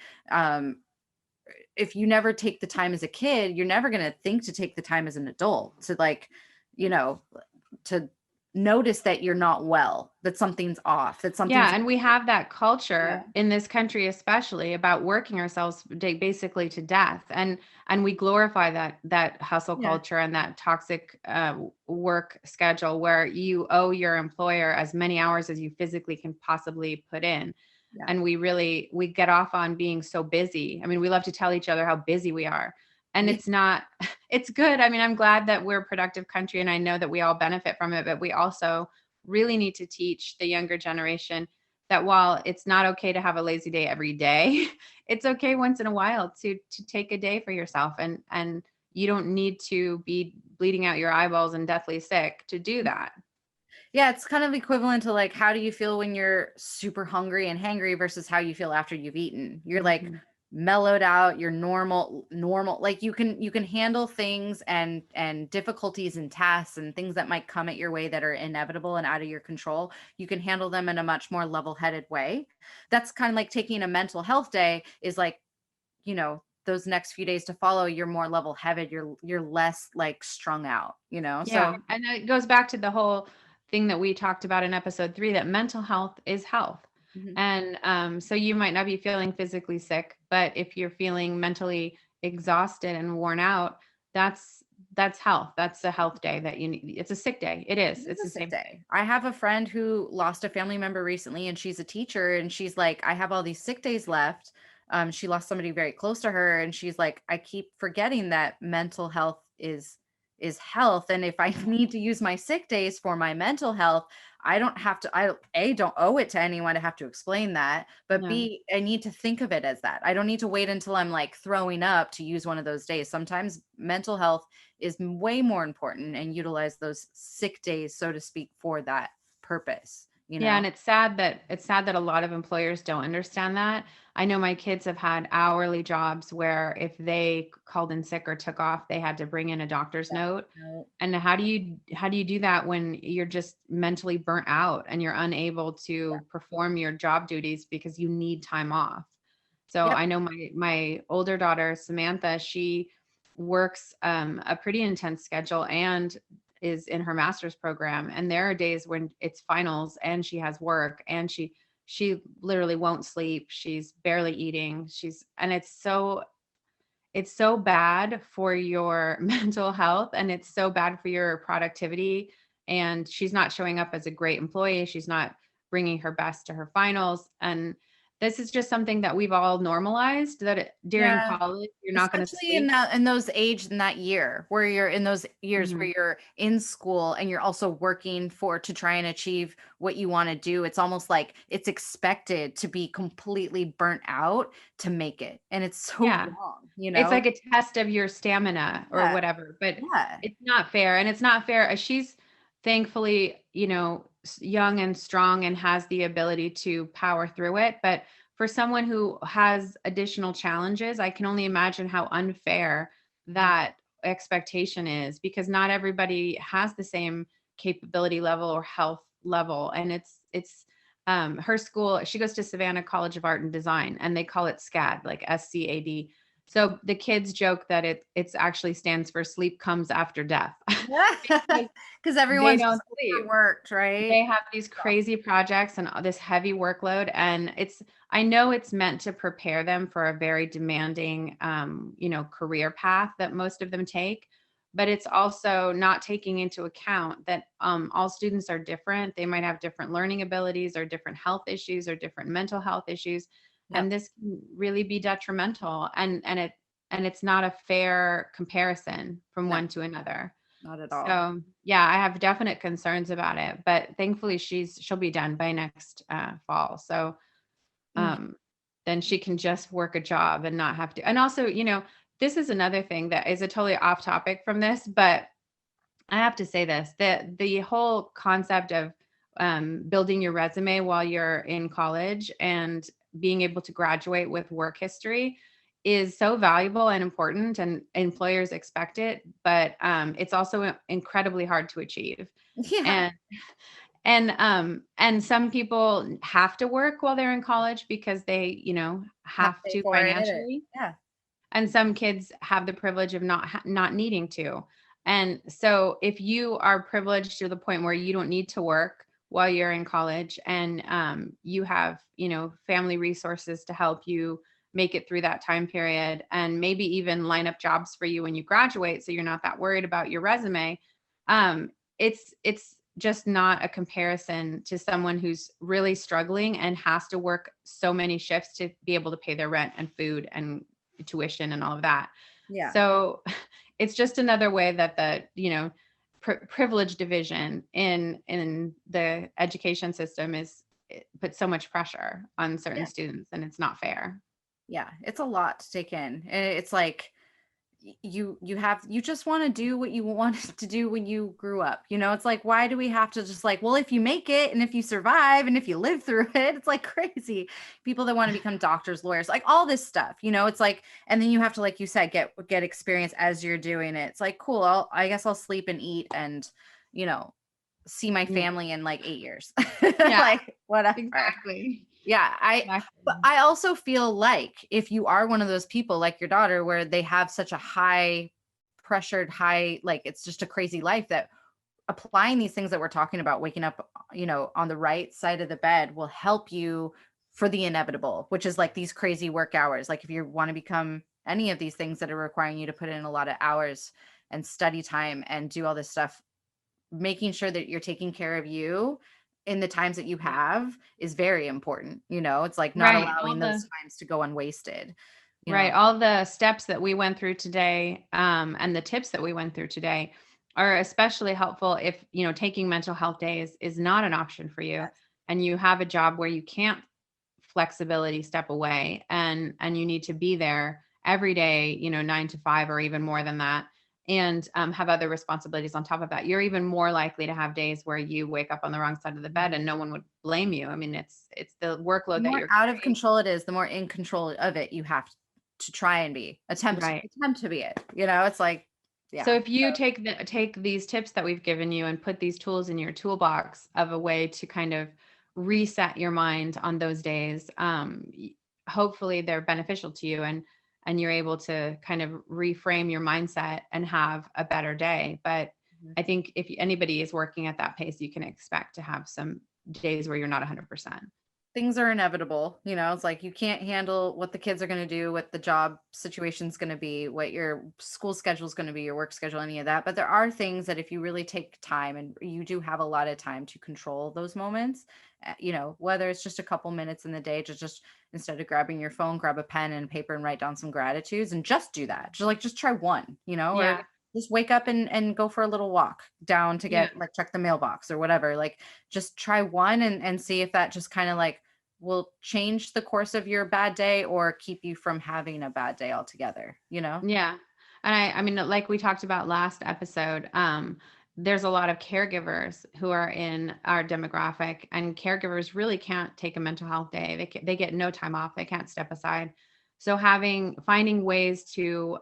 Speaker 3: If you never take the time as a kid, you're never going to think to take the time as an adult to like, to notice that you're not well, that something's off, that something's
Speaker 2: and we have that culture in this country, especially about working ourselves basically to death, and we glorify that hustle culture and that toxic work schedule where you owe your employer as many hours as you physically can possibly put in. And we get off on being so busy. We love to tell each other how busy we are. And it's good. I'm glad that we're a productive country and I know that we all benefit from it, but we also really need to teach the younger generation that while it's not okay to have a lazy day every day, it's okay once in a while to take a day for yourself. And you don't need to be bleeding out your eyeballs and deathly sick to do that.
Speaker 3: Yeah, it's kind of equivalent to like, how do you feel when you're super hungry and hangry versus how you feel after you've eaten? You're like mellowed out, you're normal, like you can handle things and difficulties and tasks and things that might come at your way that are inevitable and out of your control. You can handle them in a much more level-headed way. That's kind of like taking a mental health day is like, those next few days to follow, you're more level headed, you're less like strung out,
Speaker 2: Yeah.
Speaker 3: So
Speaker 2: And it goes back to the whole thing that we talked about in episode 3, that mental health is health. And so you might not be feeling physically sick, but if you're feeling mentally exhausted and worn out, that's health. That's a health day that you need. It's a sick day. It is. It's the
Speaker 3: sick
Speaker 2: same
Speaker 3: day. I have a friend who lost a family member recently, and she's a teacher, and she's like, I have all these sick days left. She lost somebody very close to her, and she's like, I keep forgetting that mental health is health, and if I need to use my sick days for my mental health, I don't have to, don't owe it to anyone to have to explain that, but B, I need to think of it as that. I don't need to wait until I'm like throwing up to use one of those days. Sometimes mental health is way more important, and utilize those sick days, so to speak, for that purpose.
Speaker 2: Yeah. And it's sad that a lot of employers don't understand that. I know my kids have had hourly jobs where if they called in sick or took off, they had to bring in a doctor's note. And how do you do that when you're just mentally burnt out and you're unable to perform your job duties because you need time off? So I know my older daughter, Samantha, she works a pretty intense schedule and is in her master's program. And there are days when it's finals and she has work and she literally won't sleep. She's barely eating. And it's so bad for your mental health, and it's so bad for your productivity. And she's not showing up as a great employee. She's not bringing her best to her finals. And this is just something that we've all normalized, that during college, you're not going to sleep.
Speaker 3: In those age in that year where you're in those years where you're in school and you're also working to try and achieve what you want to do. It's almost like it's expected to be completely burnt out to make it. And it's so wrong,
Speaker 2: It's like a test of your stamina or whatever, but it's not fair. And it's not fair. She's thankfully, young and strong and has the ability to power through it. But for someone who has additional challenges, I can only imagine how unfair that expectation is, because not everybody has the same capability level or health level. And it's her school, she goes to Savannah College of Art and Design, and they call it SCAD, like SCAD. So the kids joke that it's actually stands for sleep comes after death.
Speaker 3: Because everyone's overworked, right?
Speaker 2: They have these crazy projects and this heavy workload. And I know it's meant to prepare them for a very demanding, career path that most of them take. But it's also not taking into account that all students are different. They might have different learning abilities or different health issues or different mental health issues. And this can really be detrimental. And it's not a fair comparison from one to another.
Speaker 3: Not at all.
Speaker 2: So yeah, I have definite concerns about it, but thankfully she'll be done by next fall. So then she can just work a job and not have to. And also, this is another thing that is a totally off topic from this, but I have to say this, that the whole concept of building your resume while you're in college and being able to graduate with work history is so valuable and important, and employers expect it, but it's also incredibly hard to achieve. And some people have to work while they're in college because they, have to financially. And some kids have the privilege of not needing to. And so if you are privileged to the point where you don't need to work while you're in college, and you have, family resources to help you make it through that time period, and maybe even line up jobs for you when you graduate, so you're not that worried about your resume, it's just not a comparison to someone who's really struggling and has to work so many shifts to be able to pay their rent and food and tuition and all of that. So it's just another way that the privilege division in the education system puts so much pressure on certain students, and it's not fair.
Speaker 3: It's a lot to take in. It's like you just want to do what you wanted to do when you grew up. It's like, why do we have to just like, well, if you make it and if you survive and if you live through it, it's like crazy. People that want to become doctors, lawyers, like all this stuff, it's like, and then you have to, like you said, get experience as you're doing it. It's like, cool. I guess I'll sleep and eat and, see my family in like 8 years. Like whatever.
Speaker 2: Exactly.
Speaker 3: Yeah. But I also feel like if you are one of those people like your daughter, where they have such a high pressured, like it's just a crazy life, that applying these things that we're talking about, waking up, on the right side of the bed, will help you for the inevitable, which is like these crazy work hours. Like if you want to become any of these things that are requiring you to put in a lot of hours and study time and do all this stuff, making sure that you're taking care of you in the times that you have is very important. It's like not allowing those times to go unwasted.
Speaker 2: Right. All the steps that we went through today, and the tips that we went through today are especially helpful if, taking mental health days is not an option for you, and you have a job where you can't flexibility step away, and you need to be there every day, 9 to 5 or even more than that, and have other responsibilities on top of that. You're even more likely to have days where you wake up on the wrong side of the bed and no one would blame you. I mean, it's the workload that you're
Speaker 3: out of control it is, the more in control of it you have to try and attempt to be it. It's like, yeah.
Speaker 2: So if you take these tips that we've given you and put these tools in your toolbox of a way to kind of reset your mind on those days, hopefully they're beneficial to you, and you're able to kind of reframe your mindset and have a better day. But I think if anybody is working at that pace, you can expect to have some days where you're not 100%.
Speaker 3: Things are inevitable. It's like you can't handle what the kids are going to do, what the job situation is going to be, what your school schedule is going to be, your work schedule, any of that. But there are things that if you really take time, and you do have a lot of time to control those moments, whether it's just a couple minutes in the day to just, instead of grabbing your phone, grab a pen and paper and write down some gratitudes and just do that. Just try one, or just wake up and go for a little walk down to get check the mailbox or whatever. Like just try one and see if that just kind of like will change the course of your bad day or keep you from having a bad day altogether,
Speaker 2: Yeah. And I mean, like we talked about last episode, there's a lot of caregivers who are in our demographic, and caregivers really can't take a mental health day. They get no time off. They can't step aside. So finding ways to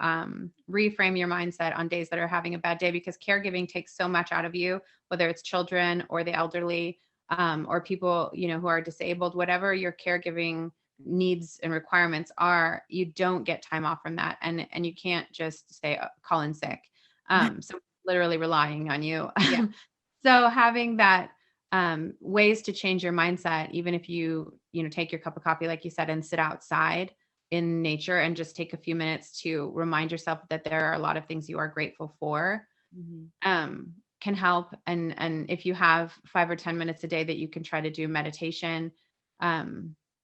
Speaker 2: reframe your mindset on days that are having a bad day, because caregiving takes so much out of you, whether it's children or the elderly, or people, who are disabled, whatever your caregiving needs and requirements are, you don't get time off from that. And you can't just say, call in sick. So literally relying on you. Yeah. So having that ways to change your mindset, even if you take your cup of coffee, like you said, and sit outside in nature and just take a few minutes to remind yourself that there are a lot of things you are grateful for, can help. And if you have 5 or 10 minutes a day that you can try to do meditation,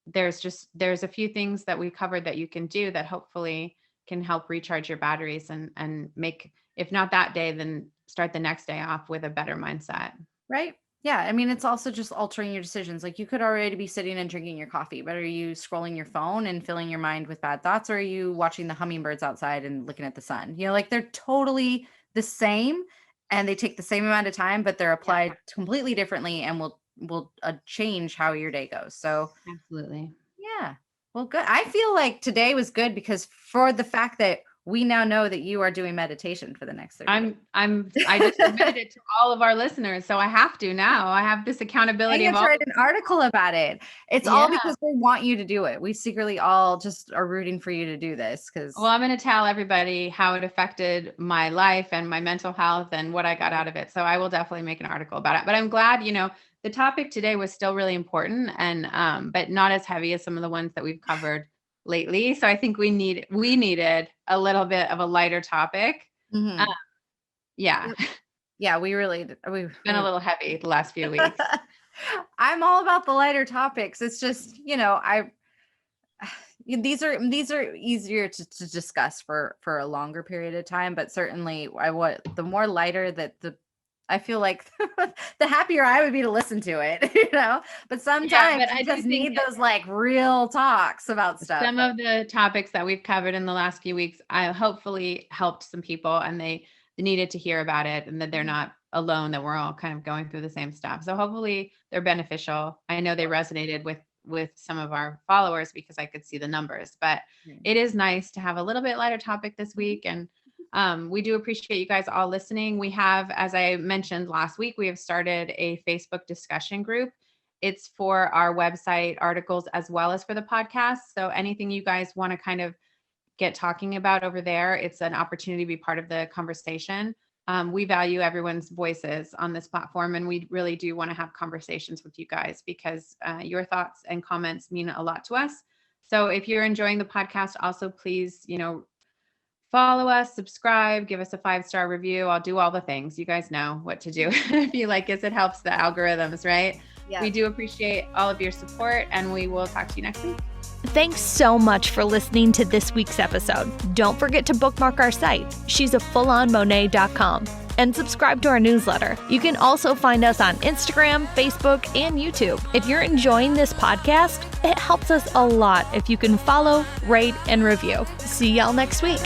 Speaker 2: there's a few things that we covered that you can do that hopefully can help recharge your batteries and make, if not that day, then start the next day off with a better mindset.
Speaker 3: Right. Yeah. I mean, it's also just altering your decisions. Like you could already be sitting and drinking your coffee, but are you scrolling your phone and filling your mind with bad thoughts? Or are you watching the hummingbirds outside and looking at the sun? Like they're totally the same and they take the same amount of time, but they're applied completely differently and will change how your day goes. So absolutely. Yeah. Well, good. I feel like today was good because for the fact that we now know that you are doing meditation for the next 30 days.
Speaker 2: I just submitted it to all of our listeners. So I have to now. I have this accountability.
Speaker 3: I have to write an article about it. It's all because we want you to do it. We secretly all just are rooting for you to do this. Well,
Speaker 2: I'm going to tell everybody how it affected my life and my mental health and what I got out of it. So I will definitely make an article about it. But I'm glad, the topic today was still really important and but not as heavy as some of the ones that we've covered lately. So I think we needed a little bit of a lighter topic.
Speaker 3: Mm-hmm. Yeah. We've
Speaker 2: been a little heavy the last few weeks.
Speaker 3: I'm all about the lighter topics. It's just, these are easier to discuss for a longer period of time, but certainly the more lighter that I feel like the happier I would be to listen to it, but sometimes I just need those like real talks about stuff.
Speaker 2: Some of the topics that we've covered in the last few weeks, I hopefully helped some people and they needed to hear about it and that they're not alone, that we're all kind of going through the same stuff. So hopefully they're beneficial. I know they resonated with some of our followers because I could see the numbers, but it is nice to have a little bit lighter topic this week. And we do appreciate you guys all listening. We have, as I mentioned last week, we have started a Facebook discussion group. It's for our website articles as well as for the podcast. So anything you guys want to kind of get talking about over there, it's an opportunity to be part of the conversation. We value everyone's voices on this platform, and we really do want to have conversations with you guys because your thoughts and comments mean a lot to us. So if you're enjoying the podcast, also please, follow us, subscribe, give us a 5-star review. I'll do all the things. You guys know what to do if you like us. It helps the algorithms, right? Yes. We do appreciate all of your support, and we will talk to you next week.
Speaker 1: Thanks so much for listening to this week's episode. Don't forget to bookmark our site, she'safullonmonet.com, and subscribe to our newsletter. You can also find us on Instagram, Facebook, and YouTube. If you're enjoying this podcast, it helps us a lot if you can follow, rate, and review. See y'all next week.